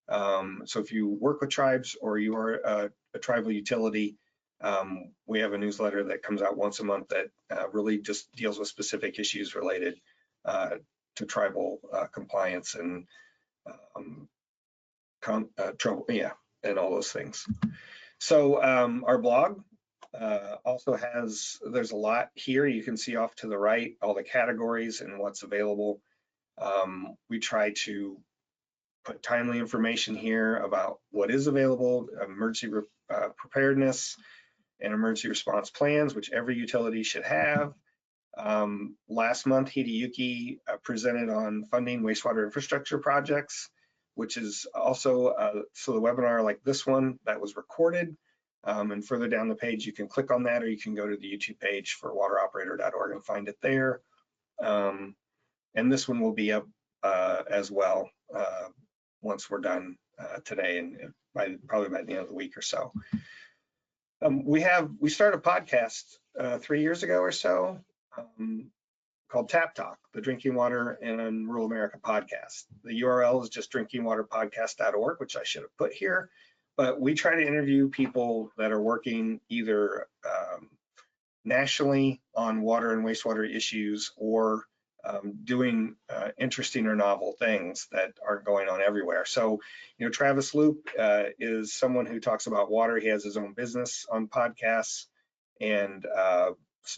Speaker 1: So if you work with tribes or you are a tribal utility, we have a newsletter that comes out once a month that really just deals with specific issues related to tribal compliance and trouble, yeah, and all those things. So our blog also has, there's a lot here. You can see off to the right, all the categories and what's available. We try to put timely information here about what is available, emergency preparedness and emergency response plans, which every utility should have. Last month, Hideyuki presented on funding wastewater infrastructure projects, which is also, so the webinar like this one, that was recorded. And further down the page, you can click on that, or you can go to the YouTube page for wateroperator.org and find it there. and this one will be up as well once we're done today, and probably by the end of the week or so. We started a podcast 3 years ago or so called Tap Talk, the Drinking Water in Rural America podcast. The URL is just drinkingwaterpodcast.org, which I should have put here. But we try to interview people that are working either nationally on water and wastewater issues, or doing interesting or novel things that aren't going on everywhere. So, Travis Loop is someone who talks about water. He has his own business on podcasts and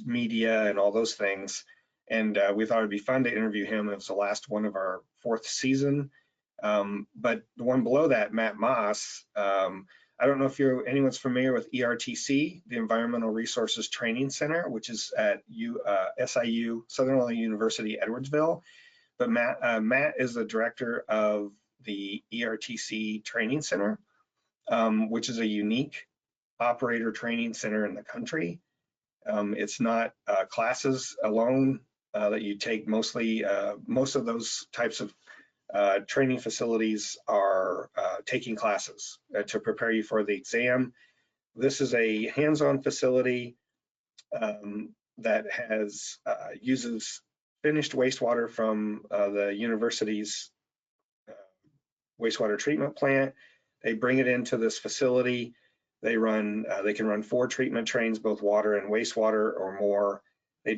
Speaker 1: media and all those things. And we thought it'd be fun to interview him. It was the last one of our 4th season. But the one below that, Matt Moss, I don't know if anyone's familiar with ERTC, the Environmental Resources Training Center, which is at SIU, Southern Illinois University, Edwardsville. But Matt is the director of the ERTC Training Center, which is a unique operator training center in the country. It's not classes alone that you take. Mostly, most of those types of training facilities are taking classes to prepare you for the exam. This is a hands-on facility that uses finished wastewater from the university's wastewater treatment plant. They bring it into this facility. They can run 4 treatment trains, both water and wastewater or more. They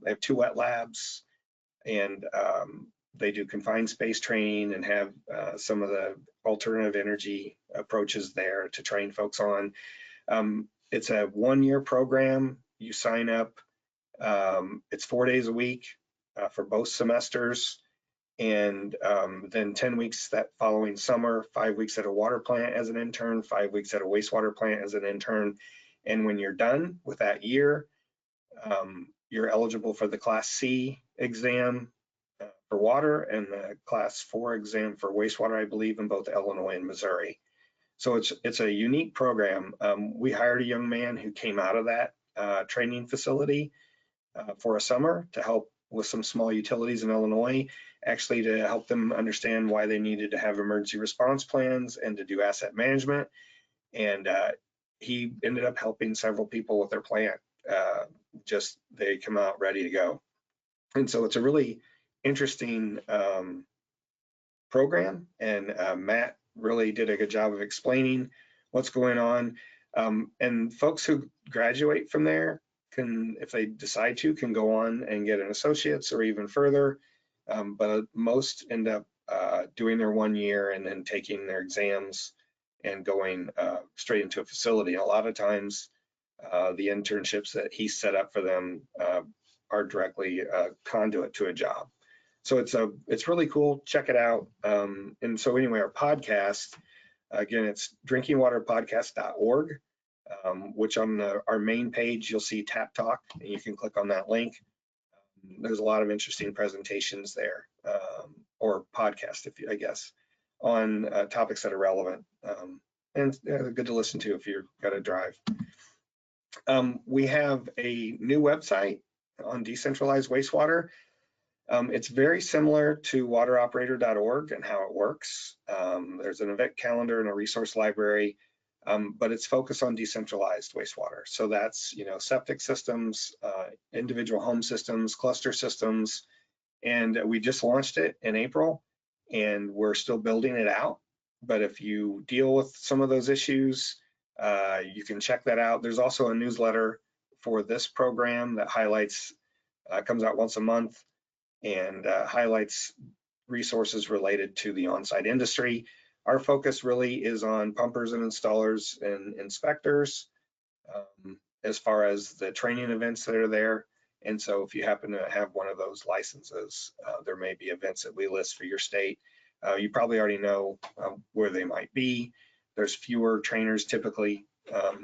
Speaker 1: have 2 wet labs, and they do confined space training and have some of the alternative energy approaches there to train folks on. It's a 1-year program. You sign up. It's 4 days a week for both semesters, and then 10 weeks that following summer, 5 weeks at a water plant as an intern, 5 weeks at a wastewater plant as an intern. And when you're done with that year, you're eligible for the Class C exam for water and the Class 4 exam for wastewater, I believe, in both Illinois and Missouri. So it's a unique program. We hired a young man who came out of that training facility for a summer to help with some small utilities in Illinois, actually to help them understand why they needed to have emergency response plans and to do asset management. And he ended up helping several people with their plant. They come out ready to go. And so it's a really interesting program, and Matt really did a good job of explaining what's going on. And folks who graduate from there can, if they decide to, can go on and get an associate's or even further. But most end up doing their 1 year and then taking their exams and going straight into a facility. And a lot of times, the internships that he set up for them are directly conduit to a job. So it's really cool. Check it out. And so anyway, our podcast, again, it's drinkingwaterpodcast.org, which on our main page, you'll see Tap Talk, and you can click on that link. There's a lot of interesting presentations there, or podcast, I guess, on topics that are relevant and good to listen to if you've got to drive. We have a new website on decentralized wastewater. It's very similar to wateroperator.org and how it works. There's an event calendar and a resource library, but it's focused on decentralized wastewater. So that's, septic systems, individual home systems, cluster systems, and we just launched it in April, and we're still building it out. But if you deal with some of those issues, you can check that out. There's also a newsletter for this program that comes out once a month, and highlights resources related to the on-site industry. Our focus really is on pumpers and installers and inspectors as far as the training events that are there. And so if you happen to have one of those licenses, there may be events that we list for your state. You probably already know where they might be. There's fewer trainers typically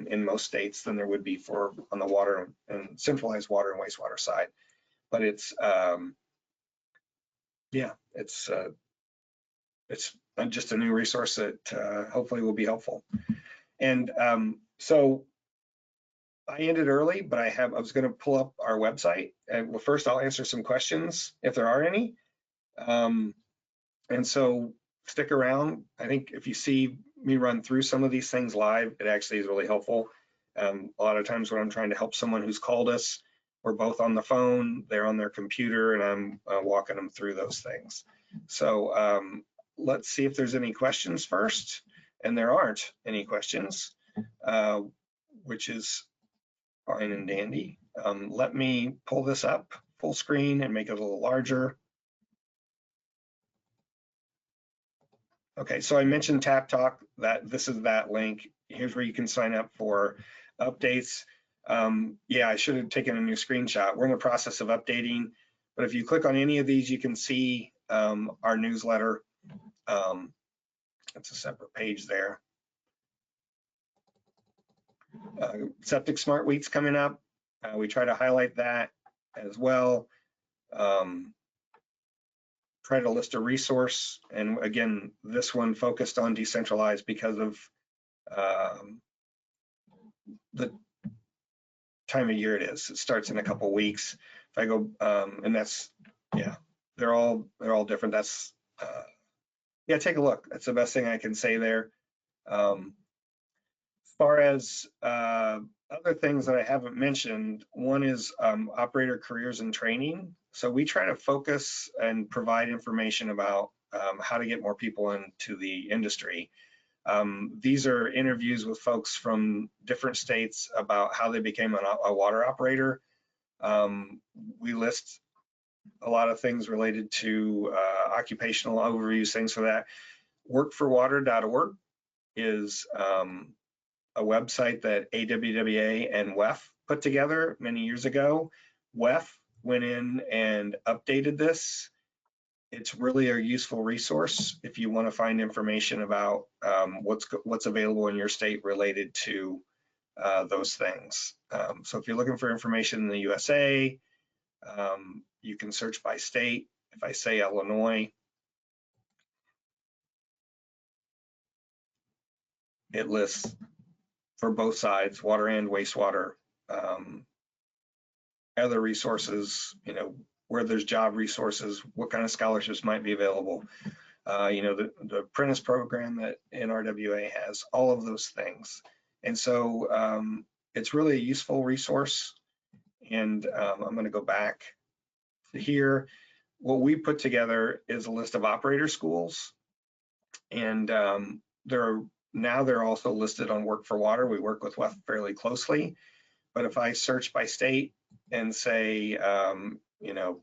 Speaker 1: in most states than there would be on the water and centralized water and wastewater side. But it's just a new resource that hopefully will be helpful. And so I ended early, but I was going to pull up our website, and well, first I'll answer some questions if there are any. Um, and so stick around. I think if you see me run through some of these things live, it actually is really helpful. A lot of times when I'm trying to help someone who's called us, we're both on the phone, they're on their computer, and I'm walking them through those things. So let's see if there's any questions first. And there aren't any questions, which is fine and dandy. Let me pull this up full screen and make it a little larger. Okay, so I mentioned Tap Talk, that this is that link. Here's where you can sign up for updates. Yeah, I should have taken a new screenshot. We're in the process of updating, but if you click on any of these, you can see our newsletter. It's a separate page there. Septic Smart Week's coming up. We try to highlight that as well. Try to list a resource, and again, this one focused on decentralized because of the time of year it is. It starts in a couple weeks. If I go, and that's, yeah, they're all different. That's, yeah, take a look. That's the best thing I can say there. As far as other things that I haven't mentioned, one is operator careers and training. So we try to focus and provide information about how to get more people into the industry. These are interviews with folks from different states about how they became a water operator. We list a lot of things related to occupational overviews, things for that. Workforwater.org is a website that AWWA and WEF put together many years ago. WEF went in and updated this. It's really a useful resource if you want to find information about what's available in your state related to those things. So if you're looking for information in the USA, you can search by state. If I say Illinois, it lists for both sides, water and wastewater, other resources, you know, where there's job resources, what kind of scholarships might be available. You know, the apprentice program that NRWA has, all of those things. And so it's really a useful resource. And I'm going to go back to here. What we put together is a list of operator schools. And they're also listed on Work4Water. We work with WEF fairly closely. But if I search by state and say, you know,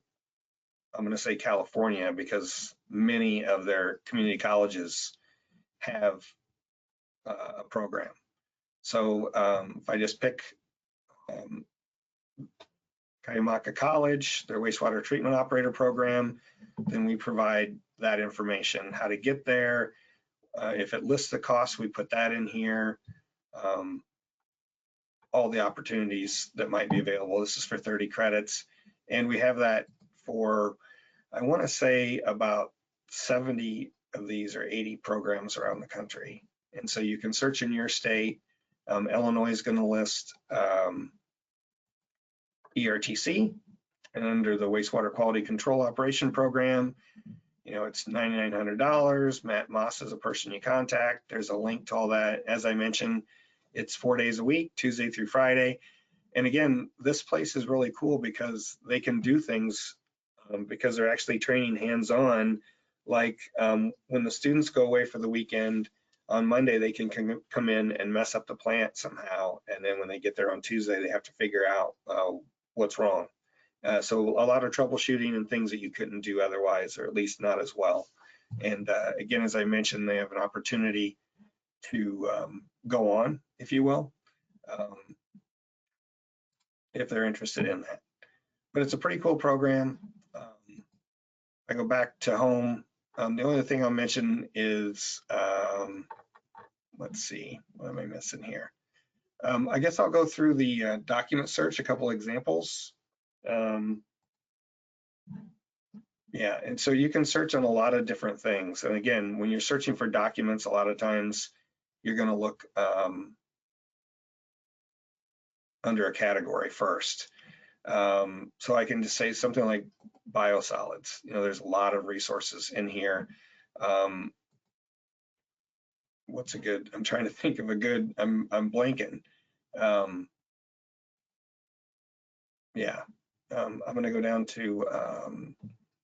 Speaker 1: I'm going to say California because many of their community colleges have a program. So if I just pick Cuyamaca College, their wastewater treatment operator program, then we provide that information, how to get there. If it lists the cost, we put that in here. All the opportunities that might be available. This is for 30 credits. And we have that for, I want to say about 70 of these or 80 programs around the country. And so you can search in your state. Illinois is going to list ERTC, and under the wastewater quality control operation program, you know, it's $9,900. Matt Moss is a person you contact. There's a link to all that. As I mentioned, it's 4 days a week, Tuesday through Friday. And again, this place is really cool because they can do things because they're actually training hands-on. Like when the students go away for the weekend, on Monday, they can come in and mess up the plant somehow. And then when they get there on Tuesday, they have to figure out what's wrong. So a lot of troubleshooting and things that you couldn't do otherwise, or at least not as well. And again, as I mentioned, they have an opportunity to go on, if you will, if they're interested in that. But it's a pretty cool program. I go back to home. The only thing I'll mention is, let's see, what am I missing here? I guess I'll go through the document search, a couple examples. Yeah, and so you can search on a lot of different things. And again, when you're searching for documents, a lot of times you're going to look under a category first. So I can just say something like biosolids. There's a lot of resources in here. What's a good, I'm trying to think of a good, I'm blanking. Yeah, I'm going to go down to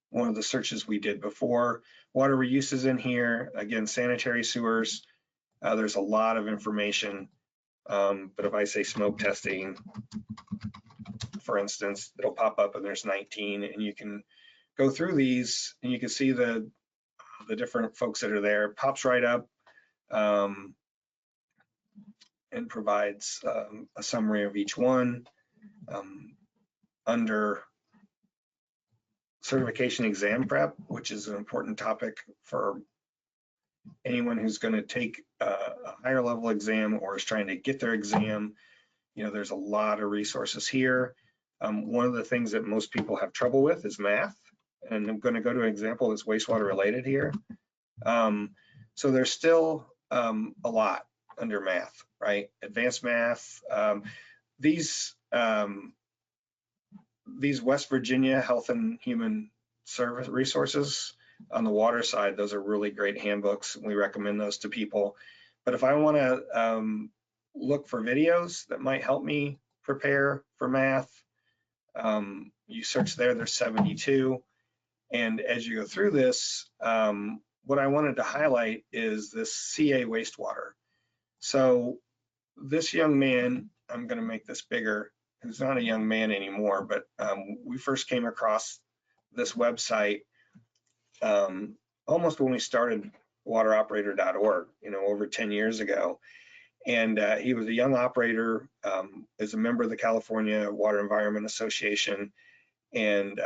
Speaker 1: one of the searches we did before. Water reuse is in here. Again, sanitary sewers. There's a lot of information. But if I say smoke testing, for instance, it'll pop up and there's 19, and you can go through these and you can see the different folks that are there. It pops right up and provides a summary of each one. Under certification exam prep, which is an important topic for anyone who's going to take a higher level exam or is trying to get their exam, there's a lot of resources here. One of the things that most people have trouble with is math, and I'm going to go to an example that's wastewater related here. So there's still a lot under math, right? Advanced math. These West Virginia Health and Human Service resources on the water side, those are really great handbooks. We recommend those to people. But if I want to look for videos that might help me prepare for math, you search there, there's 72. And as you go through this, what I wanted to highlight is this CA wastewater. So this young man, I'm going to make this bigger, who's not a young man anymore, but we first came across this website almost when we started wateroperator.org, over 10 years ago. And he was a young operator, is a member of the California Water Environment Association, and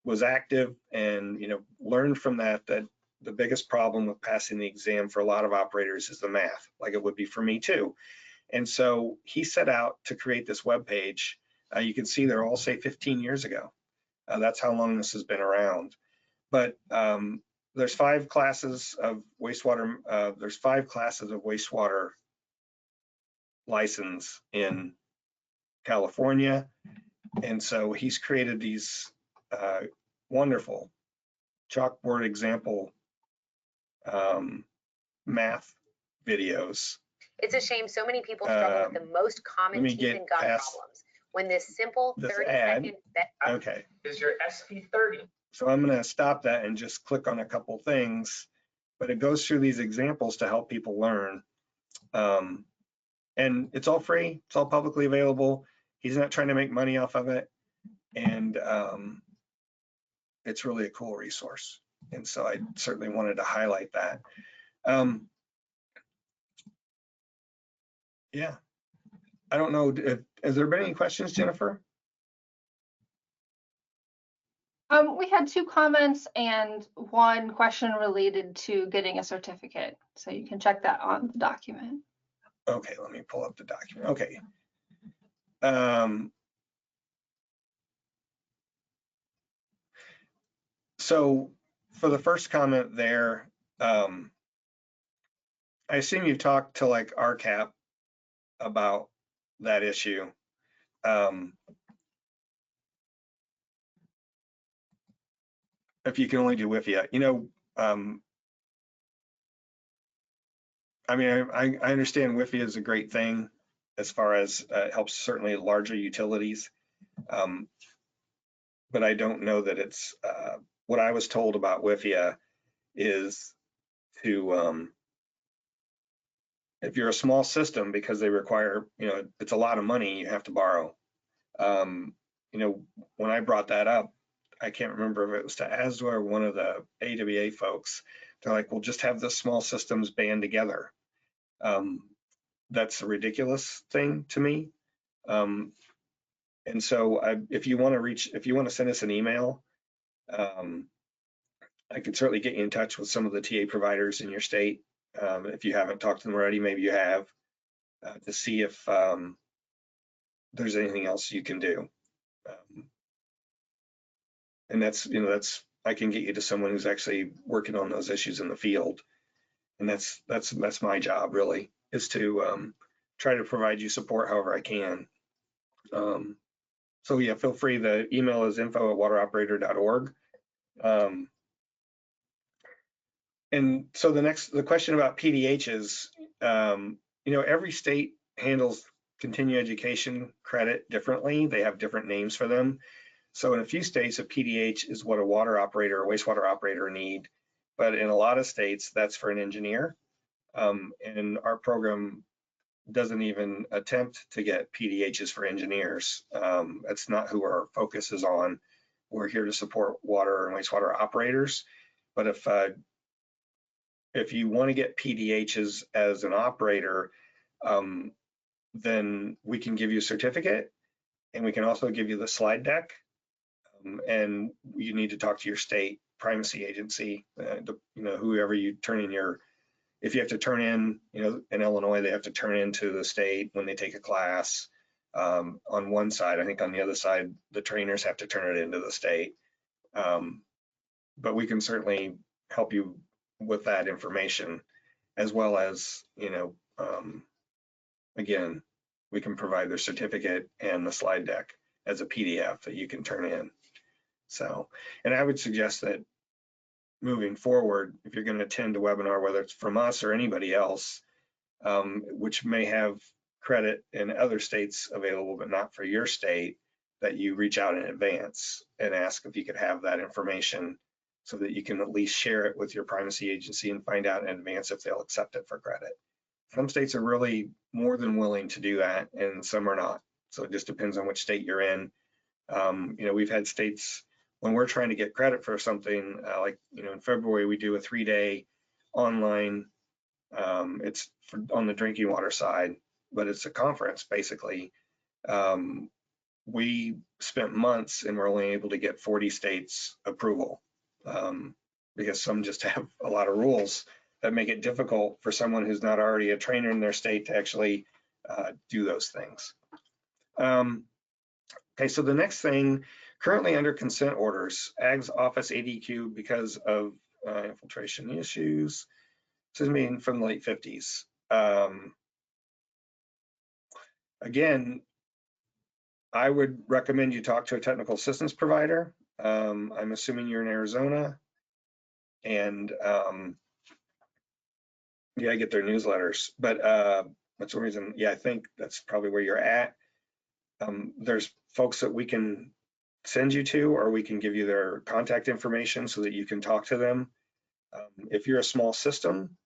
Speaker 1: was active and, learned from that the biggest problem with passing the exam for a lot of operators is the math, like it would be for me too. And so he set out to create this web page. You can see they're all say 15 years ago. That's how long this has been around. But there's 5 classes of wastewater. There's 5 classes of wastewater license in California. And so he's created these wonderful chalkboard example math videos.
Speaker 2: It's a shame so many people struggle with the most common teeth and gum problems. When this simple 30-second
Speaker 1: okay
Speaker 3: is your SP30.
Speaker 1: So I'm going to stop that and just click on a couple things, but it goes through these examples to help people learn. And it's all free. It's all publicly available. He's not trying to make money off of it. And it's really a cool resource. And so I certainly wanted to highlight that. Yeah, I don't know, has there been any questions, Jennifer?
Speaker 4: We had 2 comments and 1 question related to getting a certificate. So you can check that on the document.
Speaker 1: Okay, let me pull up the document. Okay. So for the first comment there, I assume you've talked to like RCAP about that issue. If you can only do WIFIA, I mean, I understand WIFIA is a great thing as far as it helps certainly larger utilities, but I don't know that it's, what I was told about WIFIA is to, if you're a small system, because they require, it's a lot of money you have to borrow. When I brought that up, I can't remember if it was to ASWA or one of the AWA folks. They're like, well, just have the small systems band together. That's a ridiculous thing to me. And so if you want to send us an email, I could certainly get you in touch with some of the TA providers in your state. If you haven't talked to them already, maybe you have, to see if there's anything else you can do. And that's I can get you to someone who's actually working on those issues in the field. And that's my job really, is to try to provide you support however I can. So yeah, feel free. The email is info@wateroperator.org. And so the question about PDHs, every state handles continuing education credit differently. They have different names for them. So in a few states, a PDH is what a water operator or wastewater operator need, but in a lot of states, that's for an engineer. And our program doesn't even attempt to get PDHs for engineers. That's not who our focus is on. We're here to support water and wastewater operators. But if you want to get PDHs as an operator, then we can give you a certificate, and we can also give you the slide deck. And you need to talk to your state primacy agency, whoever you turn in if you have to turn in, in Illinois, they have to turn into the state when they take a class on one side. I think on the other side, the trainers have to turn it into the state. But we can certainly help you with that information, as well as, again, we can provide their certificate and the slide deck as a PDF that you can turn in. So, and I would suggest that moving forward, if you're going to attend a webinar, whether it's from us or anybody else, which may have credit in other states available, but not for your state, that you reach out in advance and ask if you could have that information so that you can at least share it with your primacy agency and find out in advance if they'll accept it for credit. Some states are really more than willing to do that, and some are not. So it just depends on which state you're in. We've had states, when we're trying to get credit for something, in February, we do a 3-day online, it's on the drinking water side, but it's a conference basically. We spent months and we're only able to get 40 states approval because some just have a lot of rules that make it difficult for someone who's not already a trainer in their state to actually do those things. Okay, so the next thing, currently under consent orders, Ag's Office ADQ because of infiltration issues. This is made from the late 50s. Again, I would recommend you talk to a technical assistance provider. I'm assuming you're in Arizona, and yeah, I get their newsletters, but that's the reason. Yeah, I think that's probably where you're at. There's folks that we can send you to, or we can give you their contact information so that you can talk to them. If you're a small system,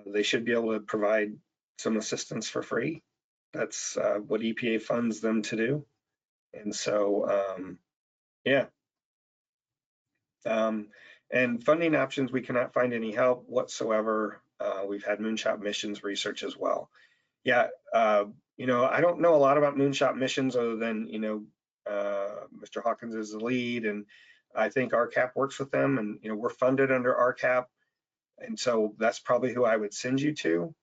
Speaker 1: they should be able to provide some assistance for free. That's what EPA funds them to do. And so, yeah. And funding options, we cannot find any help whatsoever. We've had moonshot missions research as well. Yeah, I don't know a lot about moonshot missions other than, Mr. Hawkins is the lead, and I think RCAP works with them, and, we're funded under RCAP. And so that's probably who I would send you to.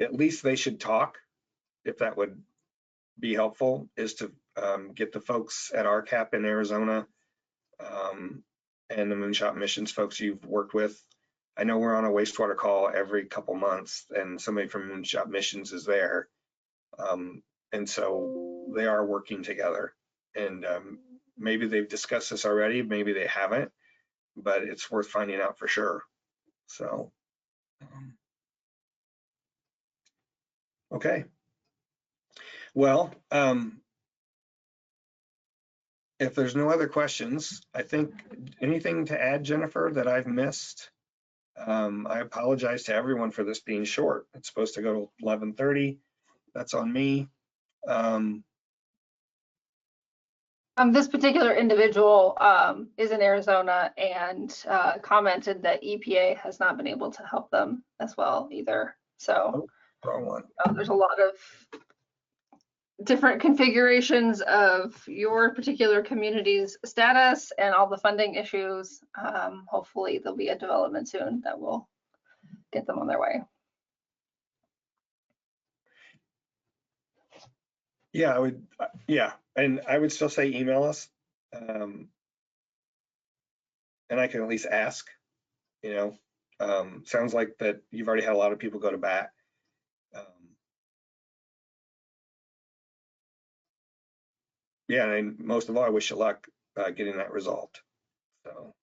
Speaker 1: At least they should talk, if that would be helpful, is to get the folks at RCAP in Arizona and the moonshot missions folks you've worked with. I know we're on a wastewater call every couple months, and somebody from moonshot missions is there. And so they are working together, and maybe they've discussed this already, maybe they haven't, but it's worth finding out for sure. So, okay. Well, if there's no other questions, I think anything to add, Jennifer, that I've missed? I apologize to everyone for this being short. It's supposed to go to 11:30. That's on me.
Speaker 4: This particular individual is in Arizona and commented that EPA has not been able to help them as well either. So
Speaker 1: wrong one.
Speaker 4: There's a lot of different configurations of your particular community's status and all the funding issues. Hopefully there'll be a development soon that will get them on their way.
Speaker 1: Yeah, and I would still say email us, and I can at least ask. Sounds like that you've already had a lot of people go to bat. yeah, and most of all, I wish you luck getting that resolved. So,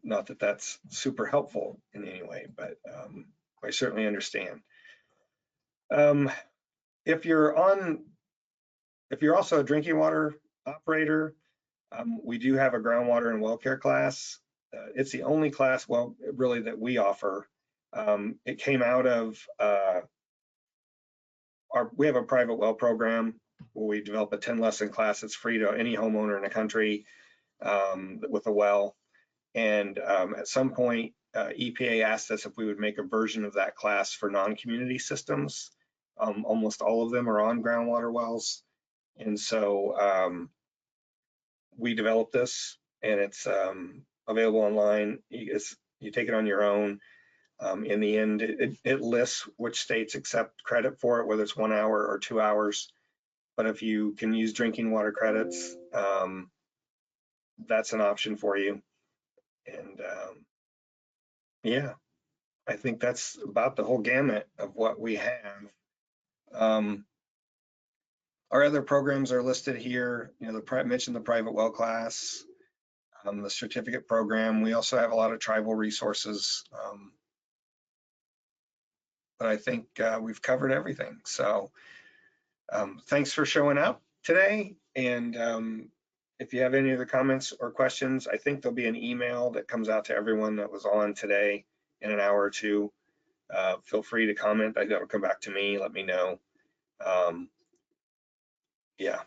Speaker 1: not that that's super helpful in any way, but I certainly understand. If you're also a drinking water operator, we do have a groundwater and well care class. It's the only class, well, really, that we offer. It came out of we have a private well program where we develop a 10-lesson class that's free to any homeowner in the country with a well. And at some point, EPA asked us if we would make a version of that class for non-community systems. Almost all of them are on groundwater wells. And so we developed this, and it's available online. You take it on your own. In the end, it lists which states accept credit for it, whether it's 1 hour or 2 hours. But if you can use drinking water credits, that's an option for you. And yeah, I think that's about the whole gamut of what we have. Our other programs are listed here. You know, mentioned the private well class, the certificate program. We also have a lot of tribal resources. But I think we've covered everything. So thanks for showing up today. And if you have any other comments or questions, I think there'll be an email that comes out to everyone that was on today in an hour or two. Feel free to comment. That'll come back to me. Let me know. Yeah.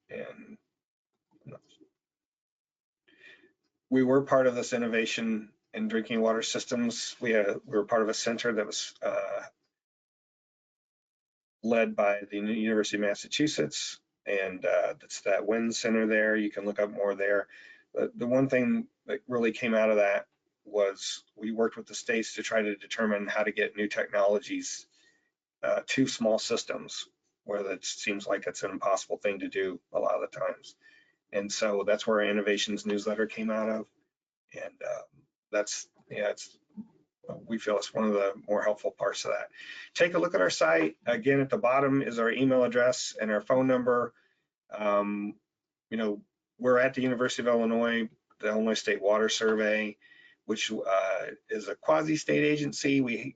Speaker 1: And we were part of this innovation in drinking water systems. We were part of a center that was led by the University of Massachusetts, and it's that WIN Center there. You can look up more there. The one thing that really came out of that was we worked with the states to try to determine how to get new technologies to small systems, where it seems like it's an impossible thing to do a lot of the times. And so that's where our innovations newsletter came out of. And we feel it's one of the more helpful parts of that. Take a look at our site. Again, at the bottom is our email address and our phone number. You know, we're at the University of Illinois, the Illinois State Water Survey, which is a quasi-state agency. We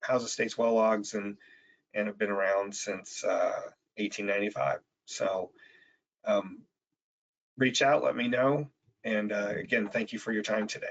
Speaker 1: house the state's well logs and have been around since 1895. So reach out, let me know. And again, thank you for your time today.